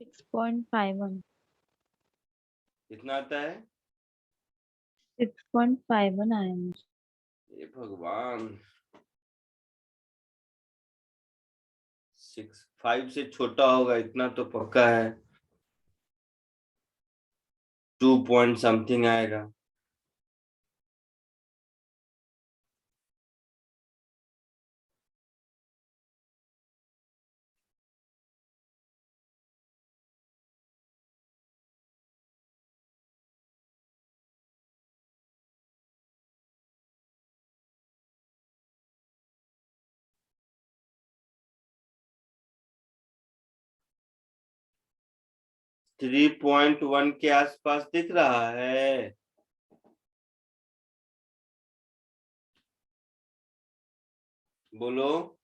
Six point 51. कितना आता है? 6.51 आया मुझे. हे भगवान, 5 से छोटा होगा इतना तो पक्का है। 2 पॉइंट समथिंग आएगा। थ्री 3.1 के आसपास दिख रहा है। बोलो।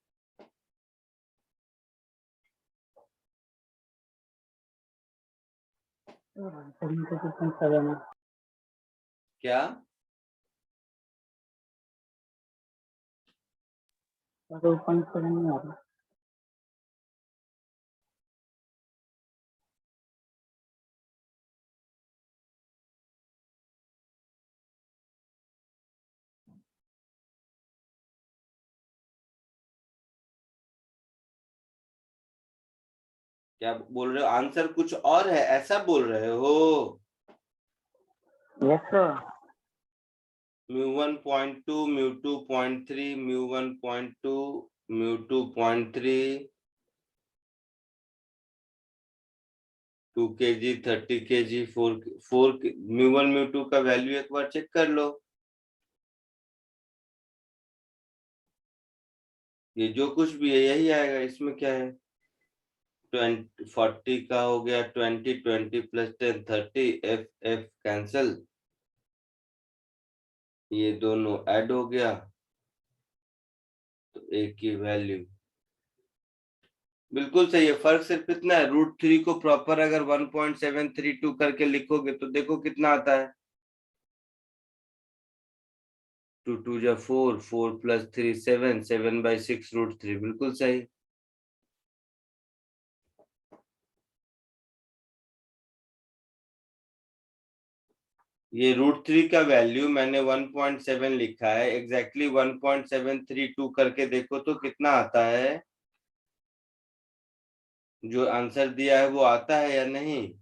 क्या? 2.7 नहीं आ रहा. क्या बोल रहे हो? आंसर कुछ और है ऐसा बोल रहे हो? Yes, sir. mu1.2 mu2.3 mu1.2 mu2.3 2 kg 30 kg 4 mu1 mu2 का वैल्यू एक बार चेक कर लो। ये जो कुछ भी है यही आएगा, इसमें क्या है। 40 का हो गया 20 प्लस 10 30, एफ एफ कैंसल, ये दोनों ऐड हो गया तो ए की वैल्यू बिल्कुल सही है। फर्क सिर्फ इतना है, √3 को प्रॉपर अगर 1.732 करके लिखोगे तो देखो कितना आता है। 2 2 जा 4, 4 प्लस 3 7, 7/6 √3, बिल्कुल सही। ये √3 का वैल्यू मैंने 1.7 लिखा है, एग्जैक्टली 1.732 करके देखो तो कितना आता है। जो आंसर दिया है वो आता है या नहीं।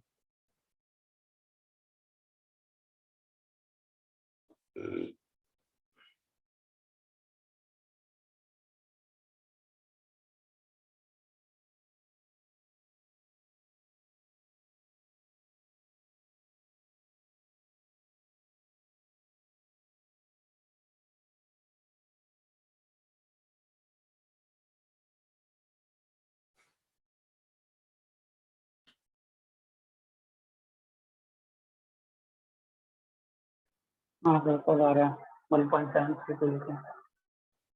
हाँ बिल्कुल आ रहा है 1.732 लिखे।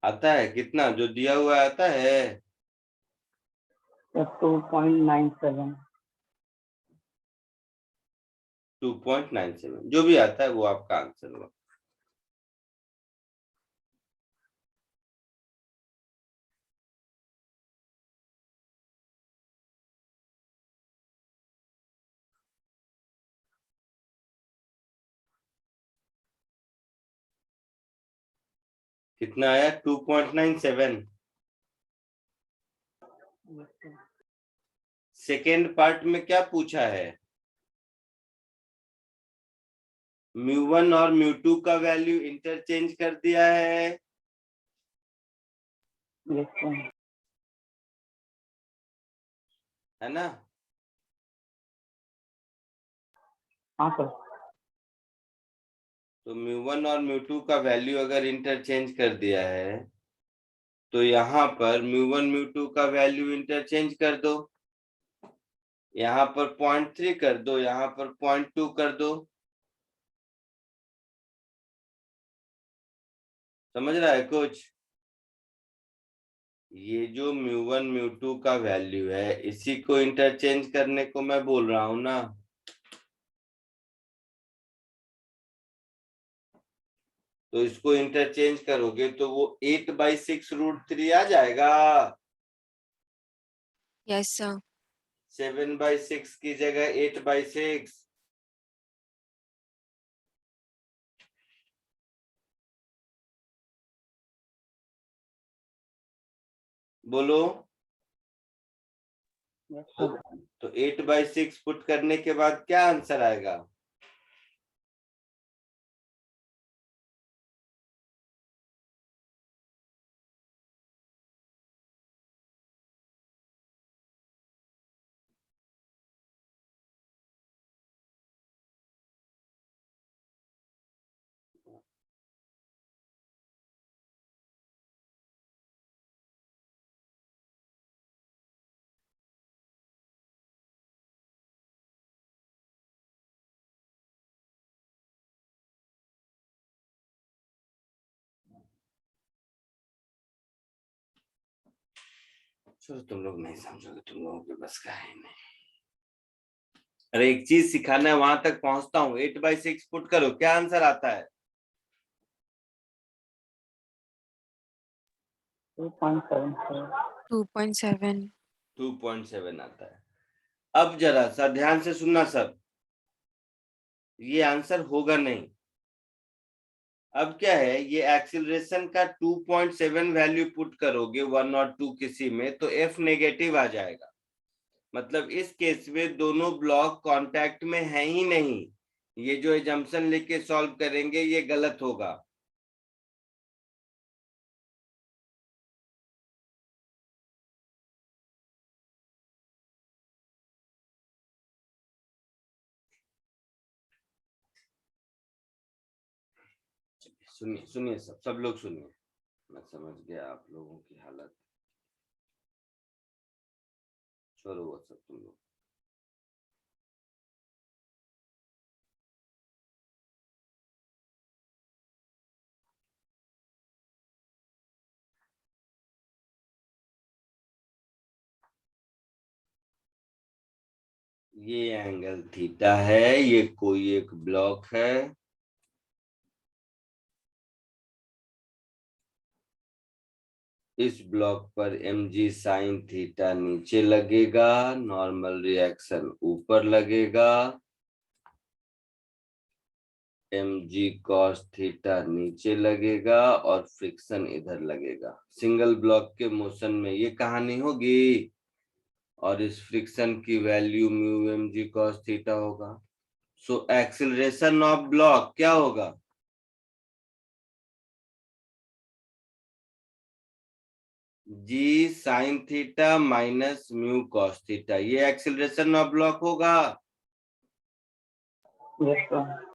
आता है कितना जो दिया हुआ है, आता है 2.97। 2.97, जो भी आता है वो आपका आंसर हुआ। कितना आया 2.97। सेकेंड पार्ट में क्या पूछा है, μ1 और μ2 का वैल्यू इंटरचेंज कर दिया है। है ना। हाँ सर। तो μ1 और μ2 का वैल्यू अगर इंटरचेंज कर दिया है तो यहाँ पर μ1 μ2 का वैल्यू इंटरचेंज कर दो, यहाँ पर 0.3 कर दो, यहाँ पर 0.2 कर दो। समझ रहा है कुछ। ये जो μ1 μ2 का वैल्यू है इसी को इंटरचेंज करने को मैं बोल रहा हूं ना। तो इसको इंटरचेंज करोगे तो वो 8/6 √3 आ जाएगा। Yes sir. 7/6 की जगह 8/6। बोलो। तो 8/6 पुट करने के बाद क्या आंसर आएगा। चलो तुम लोग नहीं समझोगे, तुम लोगों के बस का है नहीं। अरे एक चीज सिखाना है, वहां तक पहुंचता हूँ। 8/6 पुट करो, क्या आंसर आता है। 2.7। 2.7 आता है। अब जरा सा ध्यान से सुनना सब, ये आंसर होगा नहीं। अब क्या है, ये एक्सीलरेशन का 2.7 वैल्यू पुट करोगे 1 और 2 किसी में तो एफ नेगेटिव आ जाएगा। मतलब इस केस में दोनों ब्लॉक कांटेक्ट में है ही नहीं। ये जो एजम्पशन लेके सॉल्व करेंगे ये गलत होगा। सुनिए सुनिए सब लोग सुनिए। मैं समझ गया आप लोगों की हालत। छोड़ो वो सब तुम लोग। ये एंगल थीटा है, ये कोई एक ब्लॉक है, इस ब्लॉक पर mg साइन थीटा नीचे लगेगा, नॉर्मल रिएक्शन ऊपर लगेगा, mg cos थीटा नीचे लगेगा और फ्रिक्शन इधर लगेगा। सिंगल ब्लॉक के मोशन में ये कहानी होगी और इस फ्रिक्शन की value mu mg cos theta होगा। सो एक्सीलरेशन ऑफ ब्लॉक क्या होगा? G sine theta minus mu cos theta, ये एक्सीलरेशन ऑफ ब्लॉक होगा। Yes sir.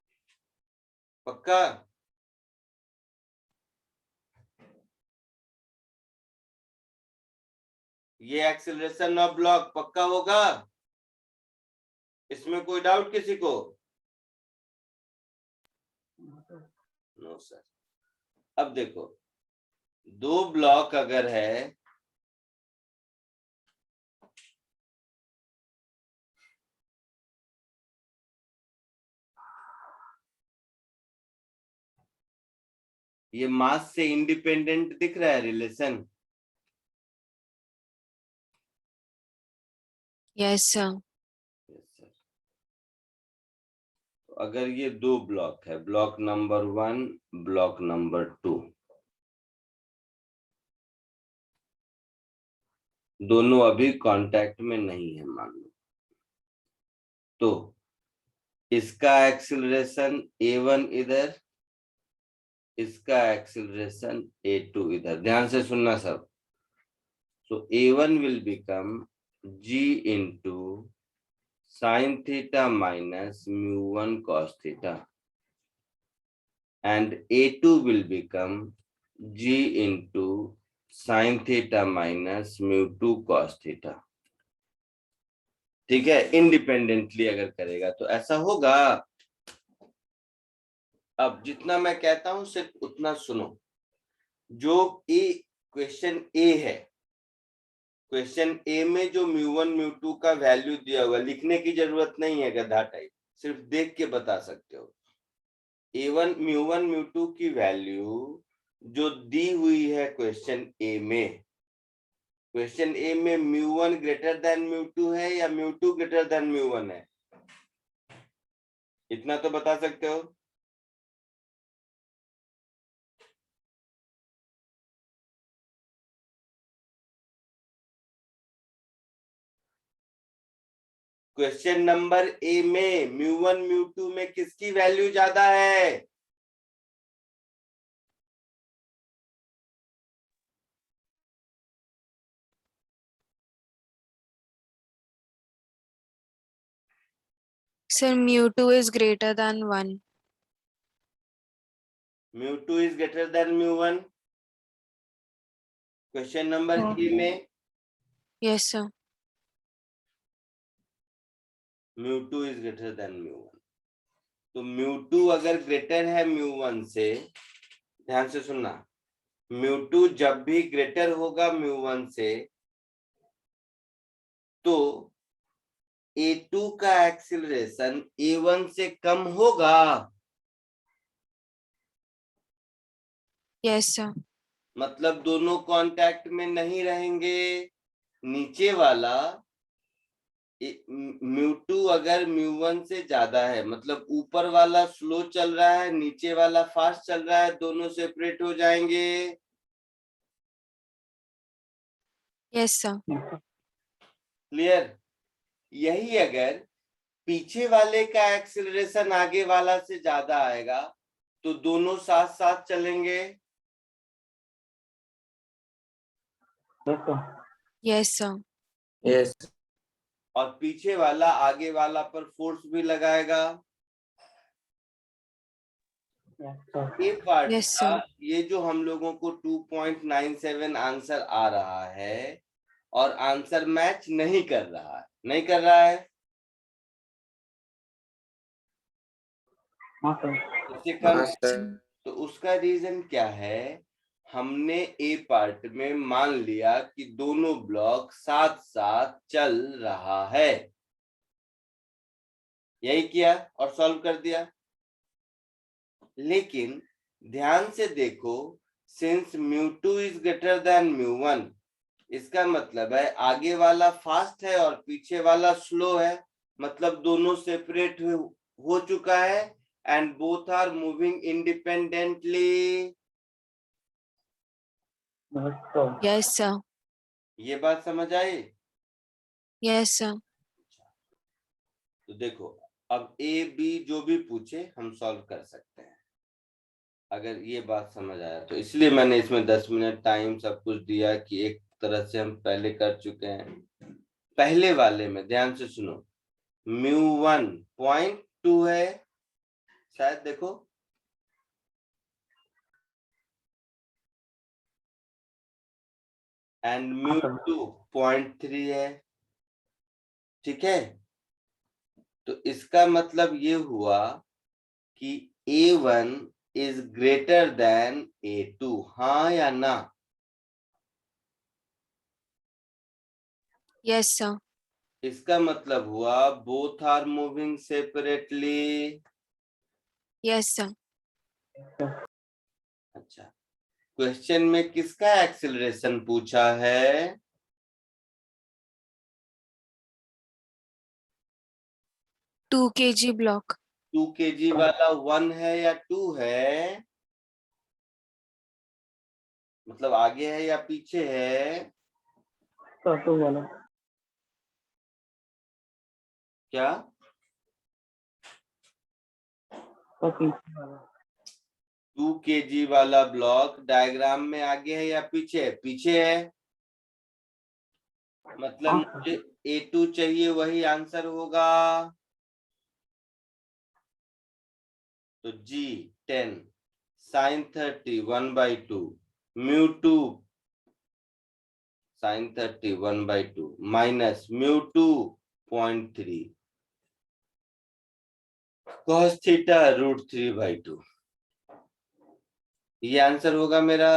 पक्का? ये एक्सीलरेशन ऑफ ब्लॉक पक्का होगा? इसमें कोई डाउट किसी को? No sir. अब देखो, दो ब्लॉक अगर है, ये मास से इंडिपेंडेंट दिख रहा है रिलेशन? Yes sir. तो अगर ये दो ब्लॉक है, ब्लॉक नंबर 1, ब्लॉक नंबर 2, दोनों अभी कांटेक्ट में नहीं है मान लो, तो इसका एक्सीलरेशन a1 इधर, इसका एक्सीलरेशन a2 इधर। ध्यान से सुनना सब। So a1 will become g into sine theta minus म्यू1 cos theta and a2 will become g into sine theta minus म्यू2 कॉस थीटा। ठीक है, इंडिपेंडेंटली अगर करेगा तो ऐसा होगा। अब जितना मैं कहता हूं सिर्फ उतना सुनो। जो ए क्वेश्चन ए है, क्वेश्चन ए में जो म्यू1 म्यू2 का वैल्यू दिया हुआ, लिखने की जरूरत नहीं है गधा टाइप, सिर्फ देख के बता सकते हो। a1 म्यू1 म्यू2 की वैल्यू जो दी हुई है क्वेश्चन ए में, क्वेश्चन ए में म्यू1 ग्रेटर देन म्यू2 है या म्यू2 ग्रेटर देन म्यू1 है? इतना तो बता सकते हो। क्वेश्चन नंबर ए में म्यू1 म्यू2 में किसकी वैल्यू ज्यादा है? Sir μ2 is greater than 1. म्यू2 इज ग्रेटर देन म्यू1 क्वेश्चन नंबर ए में। Yes sir. म्यू2 इज ग्रेटर देन म्यू1। तो म्यू2 अगर ग्रेटर है म्यू1 से, ध्यान से सुनना, म्यू2 जब भी ग्रेटर होगा म्यू1 से, तो a2 का एक्सीलरेशन a1 से कम होगा। Yes sir. मतलब दोनों कांटेक्ट में नहीं रहेंगे। नीचे वाला म्यू2 अगर म्यू1 से ज्यादा है, मतलब ऊपर वाला स्लो चल रहा है, नीचे वाला फास्ट चल रहा है, दोनों सेपरेट हो जाएंगे। Yes sir. क्लियर? यही अगर पीछे वाले का एक्सीलरेशन आगे वाला से ज्यादा आएगा तो दोनों साथ साथ चलेंगे। Yes Yes sir. sir. Yes और पीछे वाला आगे वाला पर फोर्स भी लगाएगा। Yes sir. ये पार्ट Yes, का sir. ये जो हम लोगों को 2.97 आंसर आ रहा है, और आंसर मैच नहीं कर रहा है, नहीं कर रहा है, हाँ सर। इससे कम हाँ है। सर। तो उसका रीजन क्या है, हमने ए पार्ट में मान लिया कि दोनों ब्लॉक साथ साथ चल रहा है, यही किया और सॉल्व कर दिया। लेकिन ध्यान से देखो, since mu2 is greater then mu1, इसका मतलब है आगे वाला फास्ट है और पीछे वाला स्लो है, मतलब दोनों सेपरेट हो चुका है and both are moving independently. Yes, sir. ये बात समझ आई? Yes, sir. तो देखो, अब ए बी जो भी पूछे हम सॉल्व कर सकते हैं, अगर ये बात समझ आया तो। इसलिए मैंने इसमें 10 मिनट टाइम सब कुछ दिया कि एक तरह से हम पहले कर चुके हैं। पहले वाले में ध्यान से सुनो, mu1 0.2 है शायद, देखो एंड mu2 0.3 है, ठीक है। तो इसका मतलब ये हुआ कि A1 is greater then A2, हाँ या ना? Yes, sir. इसका मतलब हुआ both are moving separately. Yes, sir. अच्छा, क्वेश्चन में किसका एक्सेलरेशन पूछा है? 2 kg block. 2 kg वाला 1 है या 2 है, मतलब आगे है या पीछे है? तो वाला क्या? तो पीछे वाला 2 kg वाला ब्लॉक डायग्राम में आगे है या पीछे है? पीछे है, मतलब मुझे A2 चाहिए, वही आंसर होगा। तो G10 sin 30 1/2 mu2 sin 30 1/2 minus mu2 0.3 cos theta √3/2, ये आंसर होगा मेरा।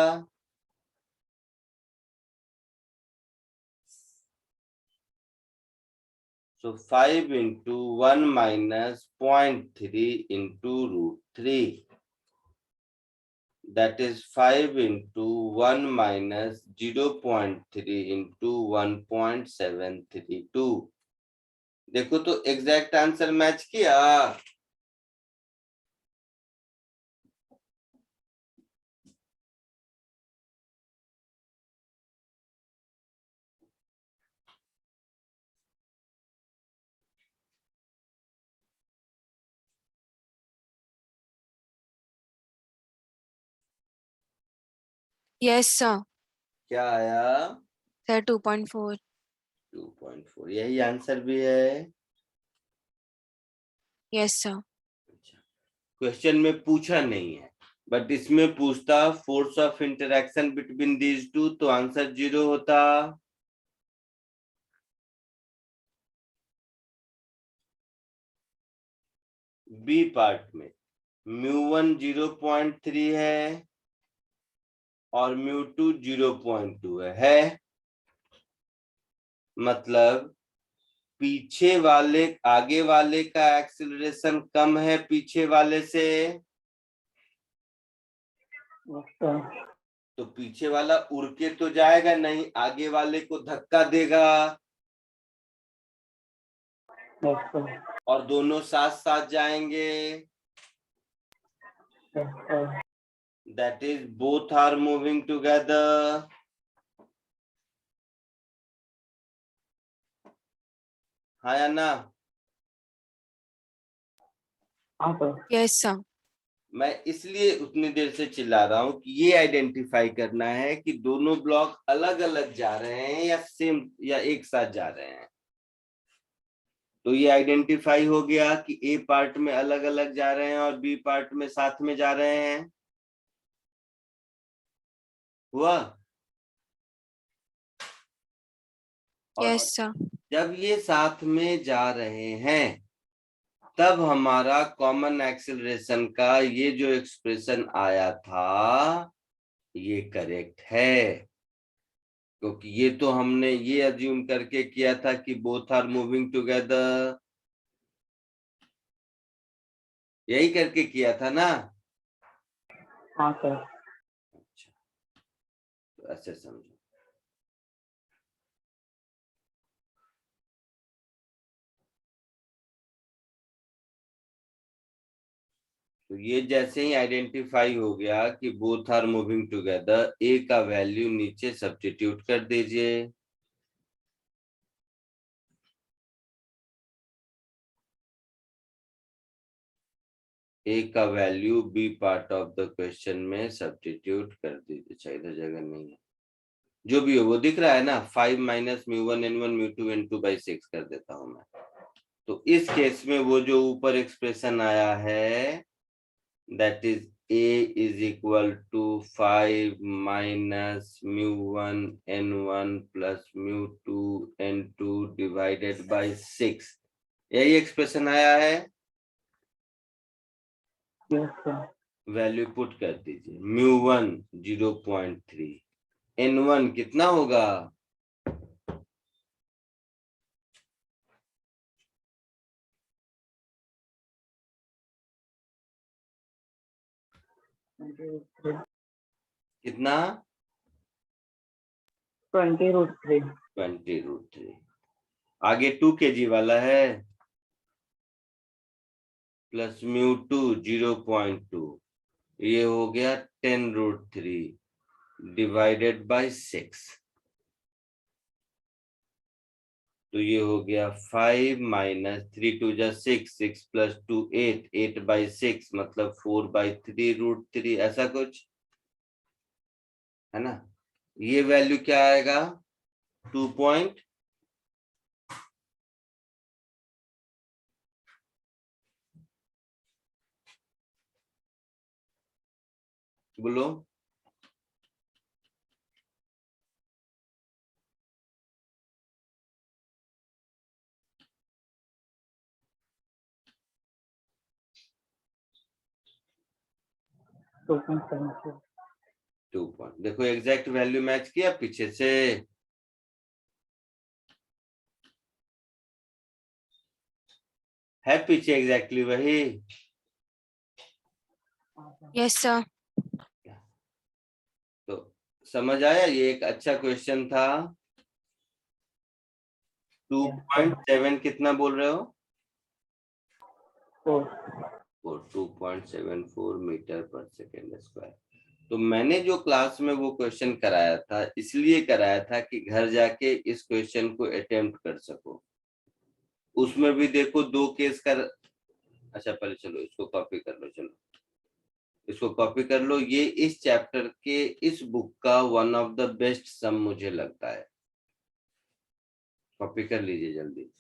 So 5 into 1 minus 0.3 into √3. That is 5 into 1 minus 0.3 into 1.732. देखो तो एग्जैक्ट आंसर मैच किया। Yes, sir. क्या आया? Sir, 2.4. 2.4, यही आंसर भी है। Yes, sir. क्वेश्चन में पूछा नहीं है, बट इसमें पूछता force of interaction between these two, तो आंसर 0 होता। बी पार्ट में mu1 0.3 है और mu2 0.2 है, मतलब पीछे वाले आगे वाले का एक्सीलरेशन कम है पीछे वाले से, तो पीछे वाला उड़ के तो जाएगा नहीं, आगे वाले को धक्का देगा और दोनों साथ साथ जाएंगे। That is both are moving together. हाँ या ना? Yes, sir. मैं इसलिए उतनी देर से चिल्ला रहा हूं कि ये आइडेंटिफाई करना है कि दोनों ब्लॉक अलग अलग जा रहे हैं या सेम या एक साथ जा रहे हैं। तो ये आइडेंटिफाई हो गया कि ए पार्ट में अलग अलग जा रहे हैं और बी पार्ट में साथ में जा रहे हैं। हुआ? और यस सर। जब ये साथ में जा रहे हैं तब हमारा कॉमन एक्सेलरेशन का ये जो एक्सप्रेशन आया था ये करेक्ट है, क्योंकि ये तो हमने ये अज्यूम करके किया था कि बोथ आर मूविंग टुगेदर, यही करके किया था ना। हाँ सर। अच्छा, तो ऐसे समझो। तो ये जैसे ही आइडेंटिफाई हो गया कि both are moving together, A का वैल्यू नीचे सब्स्टिट्यूट कर दीजिए। ए का value B part of the question में सब्स्टिट्यूट कर दीजिए। अच्छा, इधर जगह नहीं है, जो भी हो वो दिख रहा है ना। 5 माइनस μ1 n1 μ2 n2 by 6 कर देता हूं मैं। तो इस केस में वो जो ऊपर एक्सप्रेशन आया है that is a is equal to 5 minus μ1 n1 plus μ2 n2 divided by 6, यही एक्सप्रेशन आया है। Yes sir. वैल्यू पुट कर दीजिए। μ1 0.3, n1 कितना होगा? कितना? 20√3। 20√3। आगे 2 kg वाला है, प्लस μ2 0.2, ये हो गया 10√3 डिवाइडेड बाय 6। तो ये हो गया 5 माइनस 3 2 जा 6, 6 प्लस 2 8, 8 बाई 6 मतलब 4/3√3, ऐसा कुछ है ना। ये वैल्यू क्या आएगा? 2 पॉइंट बोलो। Two point seven four. 2 point, देखो एग्जैक्ट वैल्यू मैच किया पीछे से। है पीछे एग्जैक्टली वही। Yes sir. तो समझ आया, ये एक अच्छा क्वेश्चन था। 2.7 कितना बोल रहे हो? 2.74 मीटर पर सेकेंड स्क्वायर। तो मैंने जो क्लास में वो क्वेश्चन कराया था इसलिए कराया था कि घर जाके इस क्वेश्चन को अटेम्प्ट कर सको। उसमें भी देखो 2 केस कर। अच्छा पहले चलो इसको कॉपी कर लो, चलो इसको कॉपी कर लो। ये इस चैप्टर के इस बुक का वन ऑफ द बेस्ट सम मुझे लगता है। कॉपी कर लीजिए जल्दी।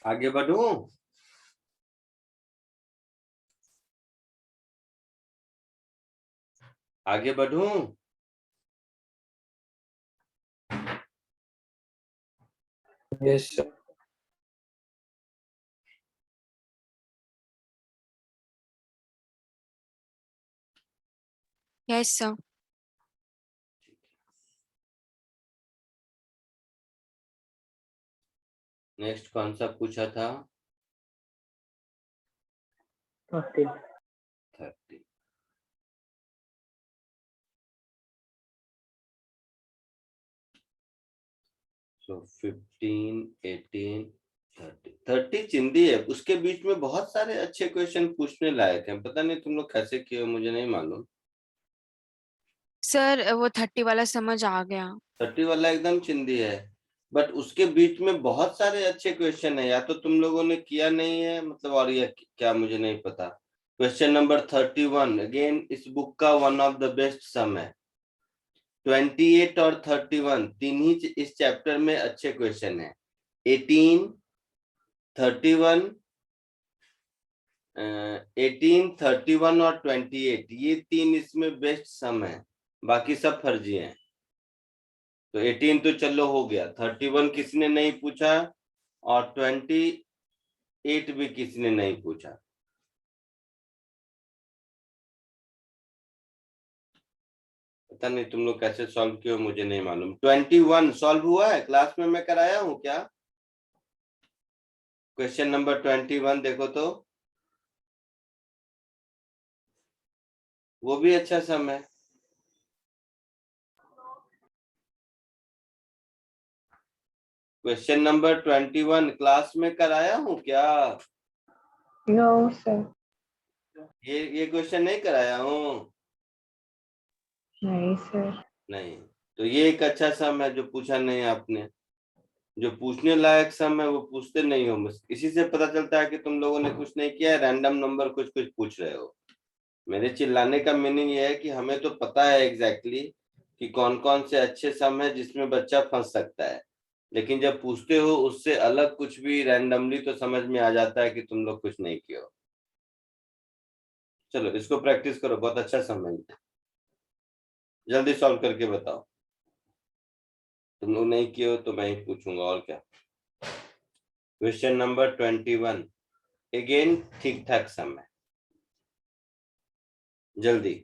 आगे बढ़ूं? आगे बढ़ूं? Yes sir. Yes sir. Next कौन सा पूछा था? 30. 30। So 15, 18, 30। 30 चिंदी है, उसके बीच में बहुत सारे अच्छे क्वेश्चन पूछने लायक हैं। पता नहीं तुम लोग कैसे किए हो, मुझे नहीं मालूम। सर वो 30 वाला समझ आ गया। 30 वाला एकदम चिंदी है, बट उसके बीच में बहुत सारे अच्छे क्वेश्चन है। या तो तुम लोगों ने किया नहीं है मतलब, और ये क्या मुझे नहीं पता। क्वेश्चन नंबर 31 अगेन इस बुक का वन ऑफ द बेस्ट सम है। 28 और 31 तीन ही इस चैप्टर में अच्छे क्वेश्चन है। 18, 31, 18, 31 और 28 ये तीन इसमें बेस्ट सम है, बाकी सब फर्जी हैं। तो 18 तो चलो हो गया, 31 किसी ने नहीं पूछा और 28 भी किसी ने नहीं पूछा। पता नहीं तुम लोग कैसे सॉल्व किए हो, मुझे नहीं मालूम। 21 सॉल्व हुआ है, क्लास में मैं कराया हूँ क्या? क्वेश्चन नंबर 21 देखो तो, वो भी अच्छा सम है। क्वेश्चन नंबर 21 क्लास में कराया हूँ क्या? No, sir. ये क्वेश्चन नहीं कराया हूँ? नहीं sir. नहीं। तो ये एक अच्छा सम है जो पूछा नहीं आपने। जो पूछने लायक सम है वो पूछते नहीं हो, बस इसी से पता चलता है कि तुम लोगों ने कुछ नहीं किया है, रैंडम नंबर कुछ कुछ पूछ रहे हो। मेरे चिल्लाने का मीनिंग ये है कि हमें तो पता है एग्जैक्टली कि कौन कौन से अच्छे सम है जिसमें बच्चा फंस सकता है, लेकिन जब पूछते हो उससे अलग कुछ भी रैंडमली तो समझ में आ जाता है कि तुम लोग कुछ नहीं किए हो। चलो इसको प्रैक्टिस करो, बहुत अच्छा सम है। जल्दी सॉल्व करके बताओ। तुम लोग नहीं किए हो तो मैं ही पूछूंगा, और क्या। क्वेश्चन नंबर 21 अगेन ठीक ठाक सम है, जल्दी।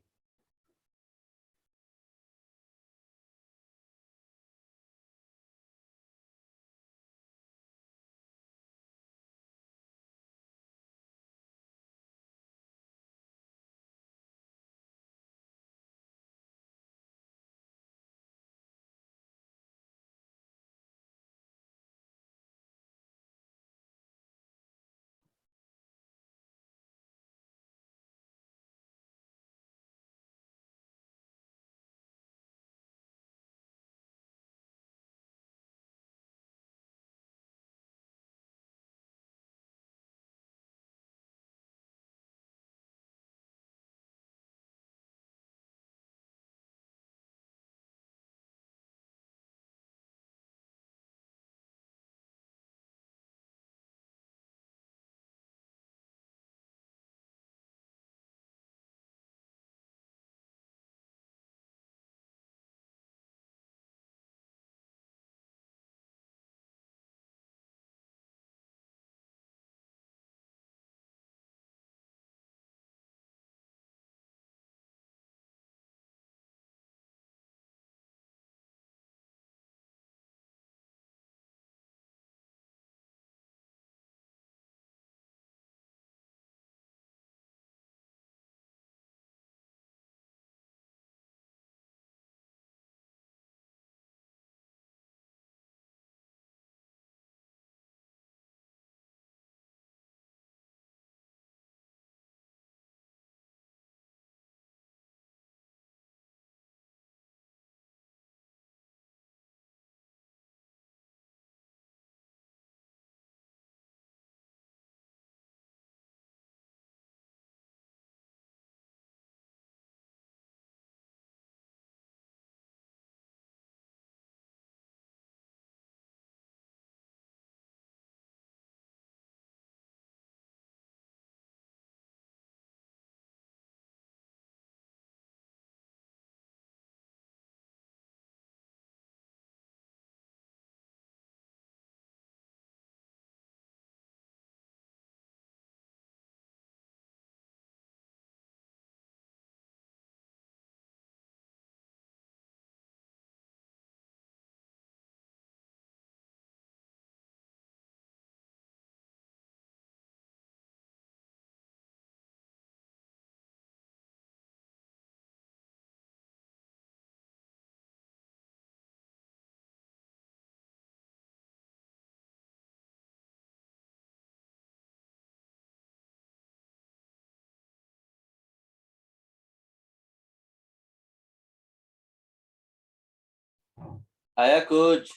आया कुछ?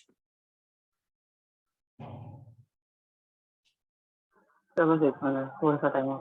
सर बस एक मिनट, थोड़ा सा टाइम।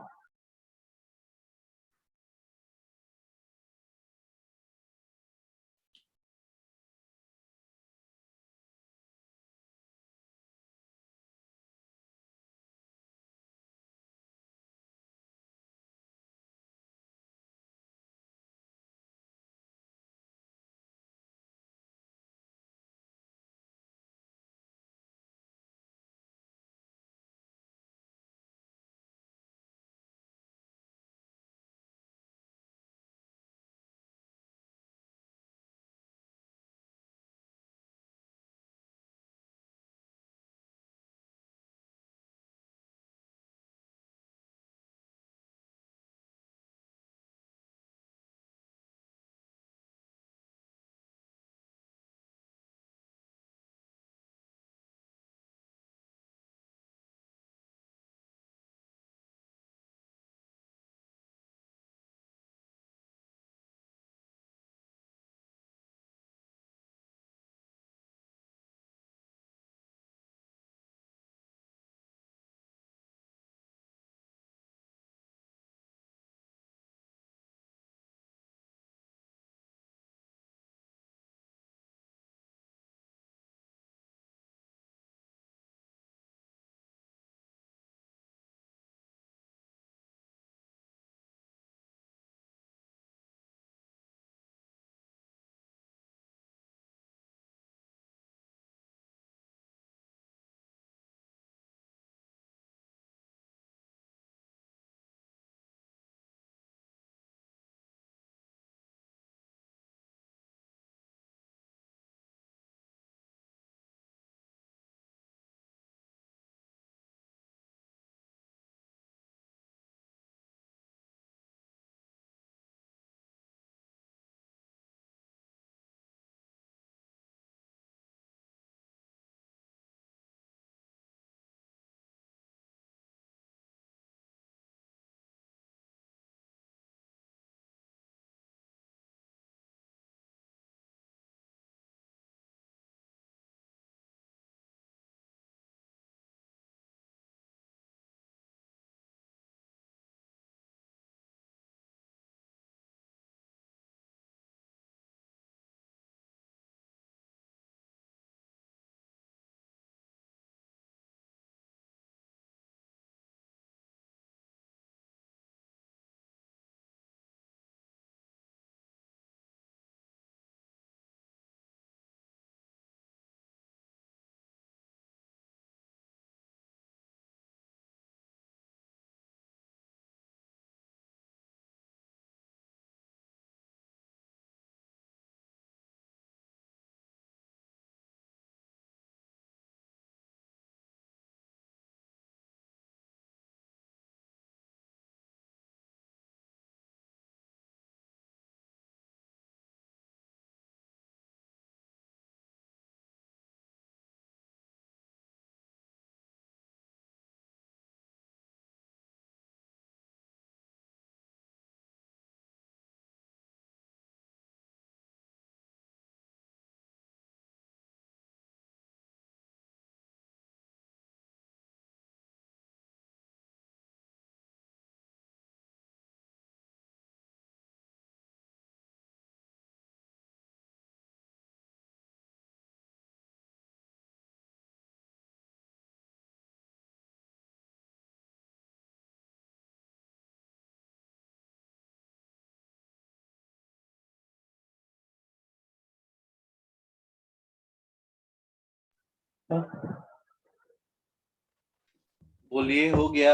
बोलिए, हो गया?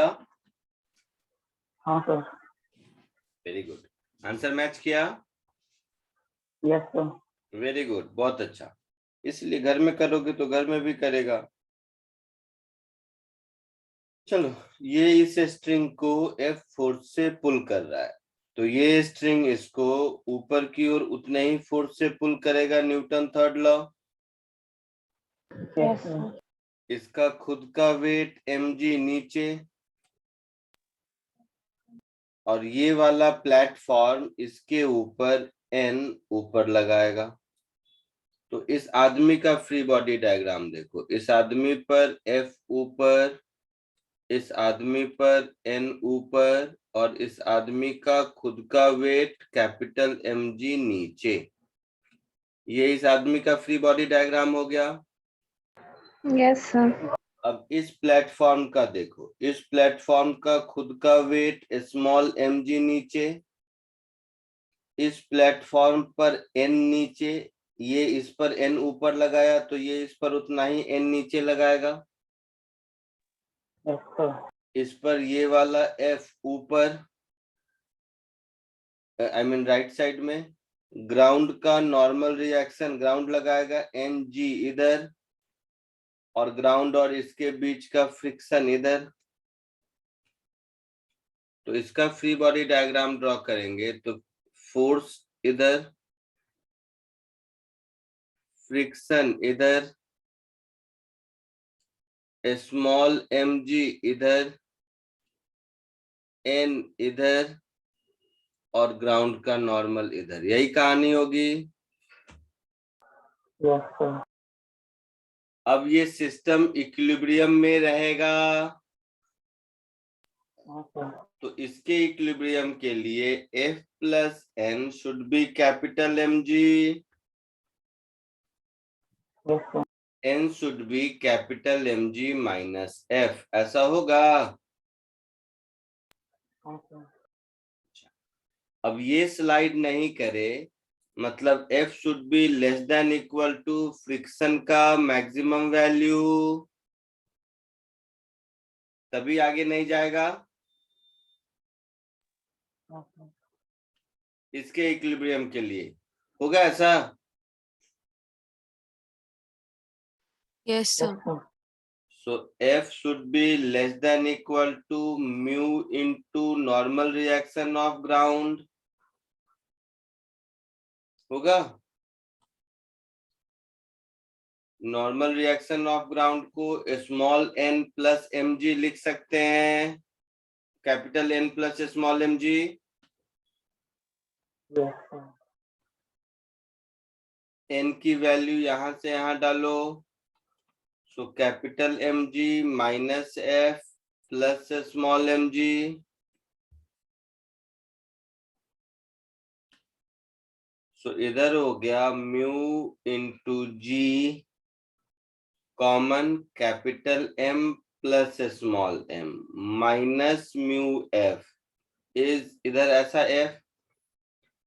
हाँ sir. Very good. Answer match किया? Yes sir. वेरी गुड, बहुत अच्छा। इसलिए घर में करोगे तो घर में भी करेगा। चलो, ये इस स्ट्रिंग को F फोर्स से पुल कर रहा है, तो ये स्ट्रिंग इसको ऊपर की ओर उतने ही फोर्स से पुल करेगा, Newton third law. Yes sir. इसका खुद का वेट mg नीचे, और ये वाला प्लेटफॉर्म इसके ऊपर n ऊपर लगाएगा। तो इस आदमी का फ्री बॉडी डायग्राम देखो, इस आदमी पर F ऊपर, इस आदमी पर N ऊपर, और इस आदमी का खुद का वेट कैपिटल mg नीचे। ये इस आदमी का फ्री बॉडी डायग्राम हो गया। Yes, sir. अब इस प्लेटफॉर्म का देखो, इस प्लेटफॉर्म का खुद का वेट स्मॉल mg नीचे, इस प्लेटफॉर्म पर n नीचे, ये इस पर n ऊपर लगाया तो ये इस पर उतना ही n नीचे लगाएगा। Yes, sir. इस पर ये वाला F ऊपर, आई मीन राइट साइड में, ग्राउंड का नॉर्मल रिएक्शन ग्राउंड लगाएगा, mg इधर, और ग्राउंड और इसके बीच का फ्रिक्शन इधर। तो इसका फ्री बॉडी डायग्राम ड्रॉ करेंगे तो फोर्स इधर, फ्रिक्शन इधर, स्मॉल mg इधर, n इधर, और ग्राउंड का नॉर्मल इधर। यही कहानी होगी। Yes, sir. अब ये सिस्टम इक्विलिब्रियम में रहेगा, Yes, sir. तो इसके इक्विलिब्रियम के लिए F plus n should be capital mg, Yes, sir. n should be capital mg minus f, ऐसा होगा। Yes, sir. अब ये स्लाइड नहीं करे, मतलब F should be less than equal to friction का मैक्सिमम वैल्यू, तभी आगे नहीं जाएगा। Yes, sir. इसके इक्विलिब्रियम के लिए होगा ऐसा। Yes, sir. Yes, sir. So F should be less than equal to mu into normal reaction of ground, होगा। नॉर्मल रिएक्शन ऑफ ग्राउंड को स्मॉल n प्लस mg लिख सकते हैं, capital N plus small mg। Yes, sir. n की वैल्यू यहां से यहां डालो, so capital mg minus f plus small mg। So इधर हो गया mu into G common capital M plus small m minus mu f is इधर ऐसा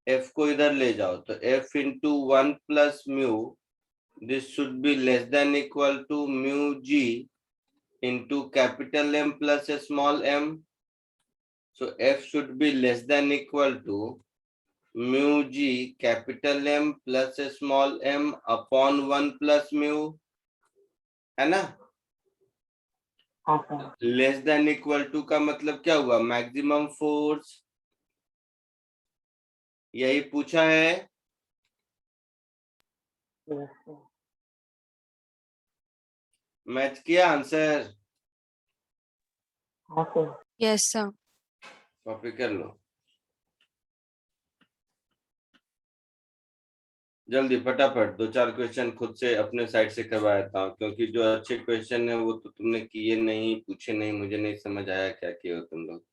f को इधर ले जाओ तो f into 1 plus mu, this should be less than equal to mu g into capital M plus small m। So f should be less than equal to mu g capital M plus small m upon 1 plus mu, है ना। Yes, sir. Less than equal to का मतलब क्या हुआ, maximum force. यही पूछा है। Yes, sir. Match किया answer, Yes, sir. Yes, sir. Copy कर लो जल्दी फटाफट। 2-4 क्वेश्चन खुद से अपने साइड से करवाया था, क्योंकि जो अच्छे क्वेश्चन है वो तो तुमने किए नहीं, पूछे नहीं, मुझे नहीं समझ आया क्या किए हो तुम लोग।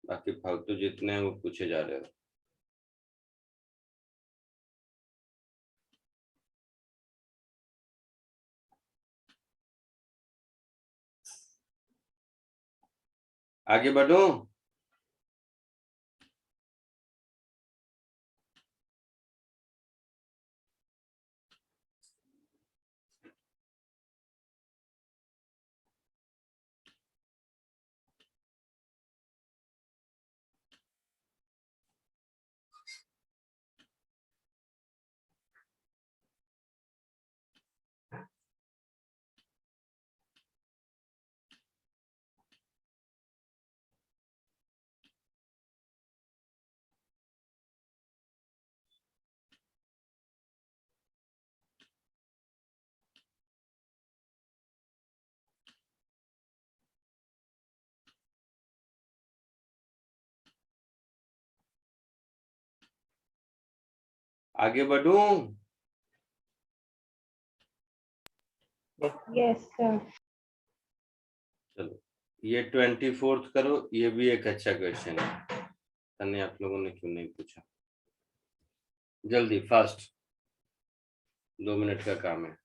बाकी फालतू जितने हैं वो पूछे जा रहे हो। आगे बढ़ूं। आगे बढ़ूं। Yes, sir. चलो ये 24th करो, ये भी एक अच्छा क्वेश्चन है, तने आप लोगों ने क्यों नहीं पूछा? जल्दी फास्ट, 2 मिनट का काम है।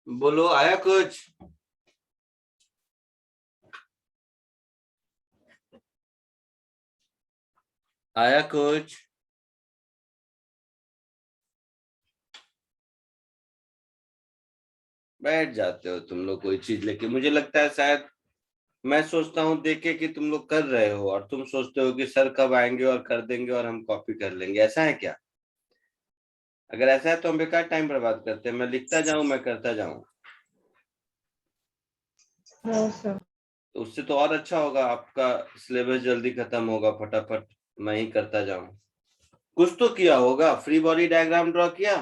बोलो, आया कुछ? आया कुछ? बैठ जाते हो तुम लोग कोई चीज लेके, मुझे लगता है शायद मैं सोचता हूँ देखे कि तुम लोग कर रहे हो और तुम सोचते हो कि सर कब आएंगे और कर देंगे और हम कॉपी कर लेंगे। ऐसा है क्या? अगर ऐसा है तो हम बेकार टाइम बर्बाद करते हैं। मैं लिखता जाऊं, मैं करता जाऊं, No, sir. तो उससे तो और अच्छा होगा, आपका सिलेबस जल्दी खत्म होगा फटाफट। मैं ही करता जाऊं। कुछ तो किया होगा, फ्री बॉडी डायग्राम ड्रॉ किया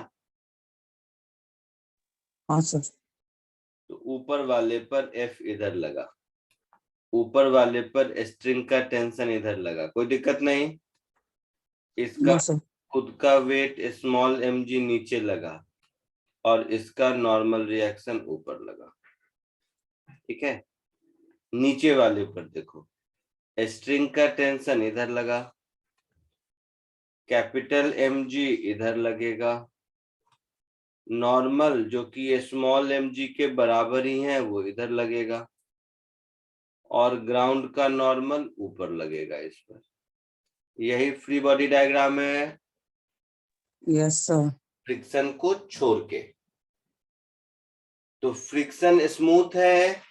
हाँ सर। तो ऊपर वाले पर एफ इधर लगा, ऊपर वाले पर स्ट्रिंग का टेंशन इधर लगा, कोई दिक्कत नहीं। इसका नो सर। खुद का वेट स्मॉल mg नीचे लगा और इसका नॉर्मल रिएक्शन ऊपर लगा। ठीक है, नीचे वाले पर देखो, स्ट्रिंग का टेंशन इधर लगा, कैपिटल mg इधर लगेगा, नॉर्मल जो कि स्मॉल mg के बराबर ही है वो इधर लगेगा, और ग्राउंड का नॉर्मल ऊपर लगेगा इस पर। यही फ्री बॉडी डायग्राम है यस सर। फ्रिक्शन को छोड़ के। तो फ्रिक्शन स्मूथ है,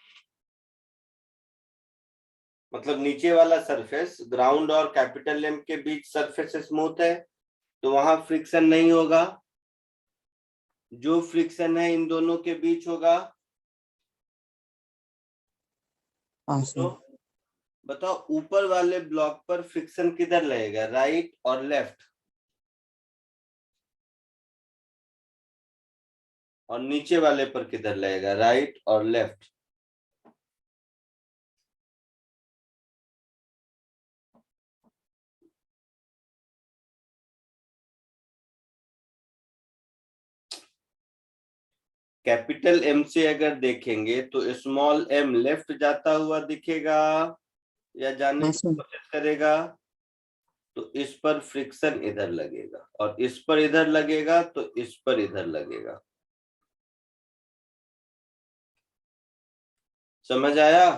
मतलब नीचे वाला सरफेस ग्राउंड और कैपिटल एम के बीच सरफेस स्मूथ है, तो वहां फ्रिक्शन नहीं होगा। जो फ्रिक्शन है इन दोनों के बीच होगा। हाँ तो सर। बताओ, ऊपर वाले ब्लॉक पर फ्रिक्शन किधर लगेगा, राइट और लेफ्ट? और नीचे वाले पर किधर लगेगा, राइट और लेफ्ट? कैपिटल एम से अगर देखेंगे तो स्मॉल एम लेफ्ट जाता हुआ दिखेगा या जाने हाँ की सर। कोशिश करेगा, तो इस पर फ्रिक्शन इधर लगेगा, और इस पर इधर लगेगा तो इस पर इधर लगेगा। समझ आया?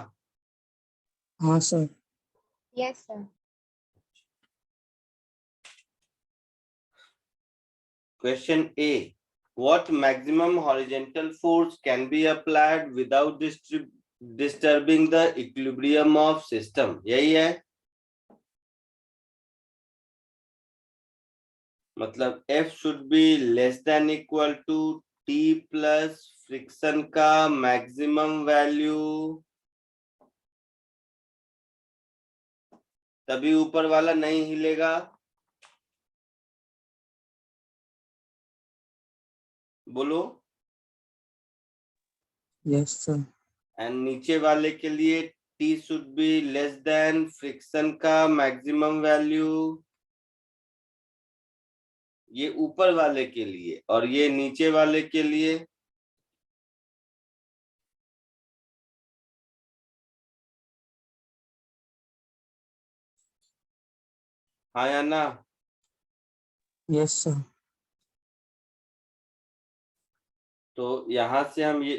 हाँ sir. Yes, sir. Question A. What maximum horizontal force can be applied without disturbing the equilibrium of system? यही है, मतलब F should be less than equal to T plus friction का मैक्सिमम वैल्यू, तभी ऊपर वाला नहीं हिलेगा। बोलो। Yes sir. एंड नीचे वाले के लिए T should be less than friction का मैक्सिमम वैल्यू, ये ऊपर वाले के लिए, और ये नीचे वाले के लिए। हाँ या ना? Yes sir. तो यहां से हम ये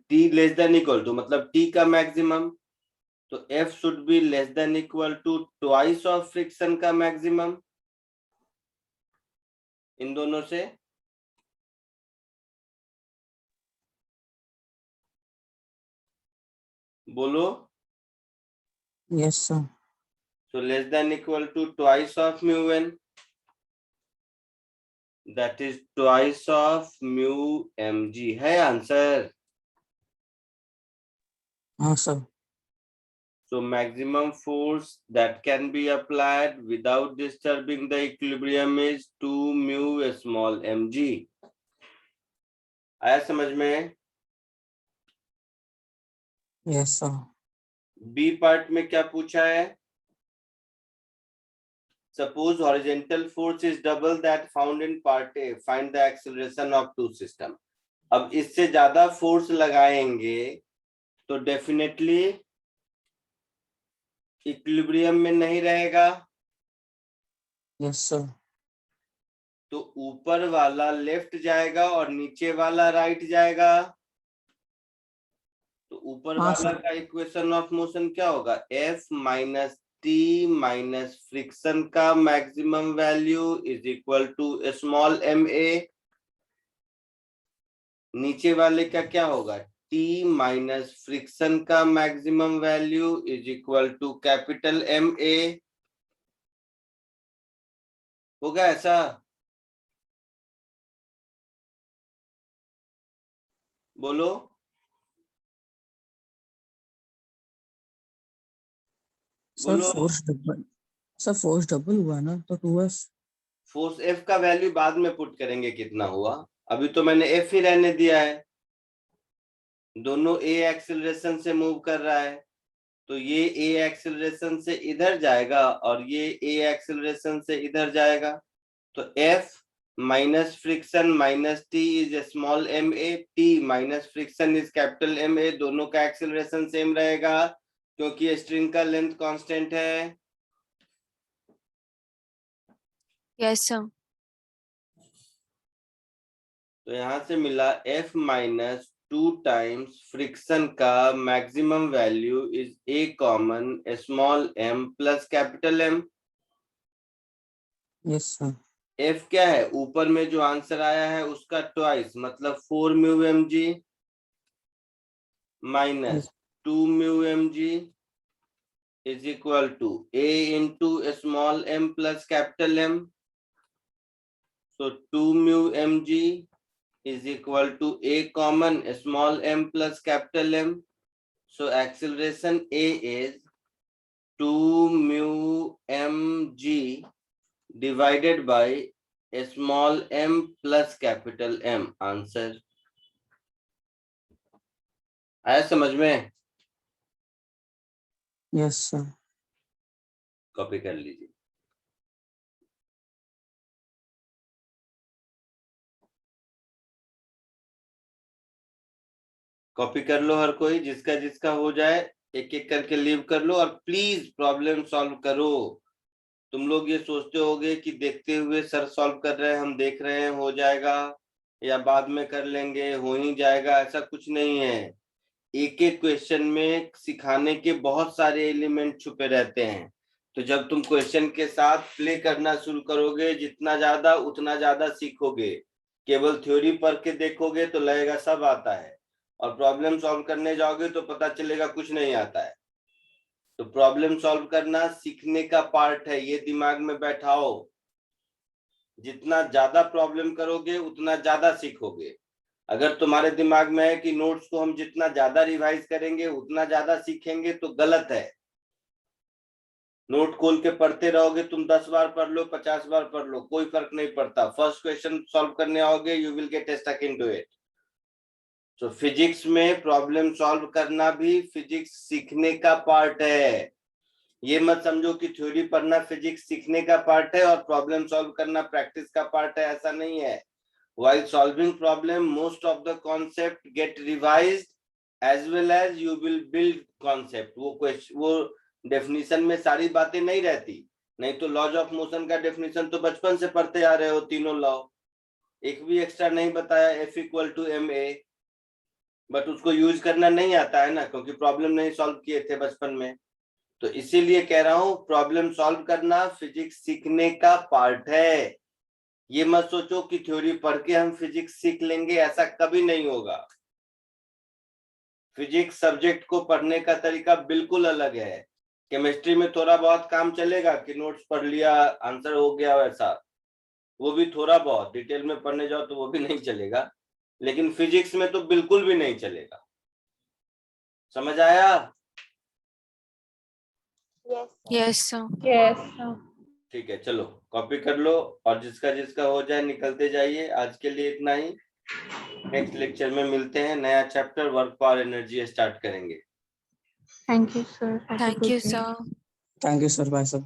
T less than equal to, मतलब टी का मैक्सिमम, तो F should be less than equal to twice of friction का मैक्सिमम इन दोनों से। बोलो। Yes sir. So less than equal to twice of mu n, that is twice of mu mg है answer. हाँ sir. So maximum force that can be applied without disturbing the equilibrium is 2 mu small mg। आया समझ में? Yes sir. B part में क्या पूछा है? Suppose horizontal force is double that found in part A. Find the acceleration of two system. अब इससे ज्यादा फोर्स लगाएंगे तो डेफिनेटली इक्विलिब्रियम में नहीं रहेगा। Yes sir. तो ऊपर वाला लेफ्ट जाएगा और नीचे वाला राइट जाएगा। तो ऊपर हाँ, वाला सर। का इक्वेशन ऑफ मोशन क्या होगा? F minus T minus friction का maximum value is equal to small ma। नीचे वाले का क्या होगा? T माइनस फ्रिक्शन का maximum value is equal to capital Ma। होगा ऐसा? बोलो। सर बोलो। फोर्स डबल हुआ ना, तो 2f। फोर्स F का वैल्यू बाद में पुट करेंगे कितना हुआ, अभी तो मैंने F ही रहने दिया है। दोनों A एक्सेलरेशन से मूव कर रहा है, तो ये A एक्सेलरेशन से इधर जाएगा और ये A एक्सेलरेशन से इधर जाएगा। तो F minus friction minus T is small ma, T minus friction is capital Ma। दोनों का एक्सेलरेशन सेम रहेगा क्योंकि स्ट्रिंग का लेंथ कांस्टेंट है। Yes sir. तो यहां से मिला F माइनस 2 टाइम्स फ्रिक्शन का maximum value is A common small m plus capital M। Yes sir. F क्या है? ऊपर में जो आंसर आया है उसका ट्वाइस, मतलब 4 mu mg minus 2 mu mg is equal to A into small m plus capital M। So 2 mu mg is equal to A common small m plus capital M. So acceleration A is 2 mu mg divided by small m plus capital M. Answer आया समझ में? Yes sir. Copy कर लीजिए। Copy कर लो हर कोई, जिसका जिसका हो जाए एक एक करके लीव कर लो और प्लीज प्रॉब्लम सॉल्व करो। तुम लोग ये सोचते होगे कि देखते हुए सर सॉल्व कर रहे हैं, हम देख रहे हैं हो जाएगा या बाद में कर लेंगे, हो ही जाएगा, ऐसा कुछ नहीं है। एक एक क्वेश्चन में सिखाने के बहुत सारे एलिमेंट छुपे रहते हैं। तो जब तुम क्वेश्चन के साथ प्ले करना शुरू करोगे, जितना ज्यादा उतना ज्यादा सीखोगे। केवल थ्योरी पढ़ के देखोगे तो लगेगा सब आता है, और प्रॉब्लम सॉल्व करने जाओगे तो पता चलेगा कुछ नहीं आता है। तो प्रॉब्लम सॉल्व करना सीखने का पार्ट है, ये दिमाग में बैठाओ। जितना ज्यादा प्रॉब्लम करोगे उतना ज्यादा सीखोगे। अगर तुम्हारे दिमाग में है कि नोट्स को हम जितना ज्यादा रिवाइज करेंगे उतना ज्यादा सीखेंगे, तो गलत है। नोट खोल के पढ़ते रहोगे, तुम 10 बार पढ़ लो 50 बार पढ़ लो, कोई फर्क नहीं पड़ता। फर्स्ट क्वेश्चन सॉल्व करने आओगे, you will get stuck into it. तो फिजिक्स में प्रॉब्लम सॉल्व करना भी फिजिक्स सीखने का पार्ट है। ये मत समझो कि थ्योरी पढ़ना फिजिक्स सीखने का पार्ट है और प्रॉब्लम सॉल्व करना प्रैक्टिस का पार्ट है, ऐसा नहीं है। While solving problem, most of the concept get revised as well as you will build concept। वो डेफिनेशन में सारी बातें नहीं रहती, नहीं तो लॉज ऑफ मोशन का डेफिनेशन तो बचपन से पढ़ते आ रहे हो, तीनों लॉ, एक भी एक्स्ट्रा नहीं बताया। F equal to ma, but उसको यूज करना नहीं आता है ना, क्योंकि प्रॉब्लम नहीं सॉल्व किए थे बचपन में। तो इसीलिए कह रहा हूं प्रॉब्लम सॉल्व करना फिजिक्स सीखने का पार्ट है। ये मत सोचो कि थ्योरी पढ़ के हम फिजिक्स सीख लेंगे, ऐसा कभी नहीं होगा। फिजिक्स सब्जेक्ट को पढ़ने का तरीका बिल्कुल अलग है। केमिस्ट्री में थोड़ा बहुत काम चलेगा कि नोट्स पढ़ लिया आंसर हो गया वैसा, वो भी थोड़ा बहुत, डिटेल में पढ़ने जाओ तो वो भी नहीं चलेगा। लेकिन फिजिक्स में तो बिल्कुल भी नहीं चलेगा। समझ आया? Yes, sir. Yes sir. Yes, sir. ठीक है, चलो कॉपी कर लो और जिसका जिसका हो जाए निकलते जाइए। आज के लिए इतना ही, नेक्स्ट लेक्चर में मिलते हैं। नया chapter work for energy start करेंगे। Thank you, sir. Have a thank good you day. Sir. Thank you sir, bye sir.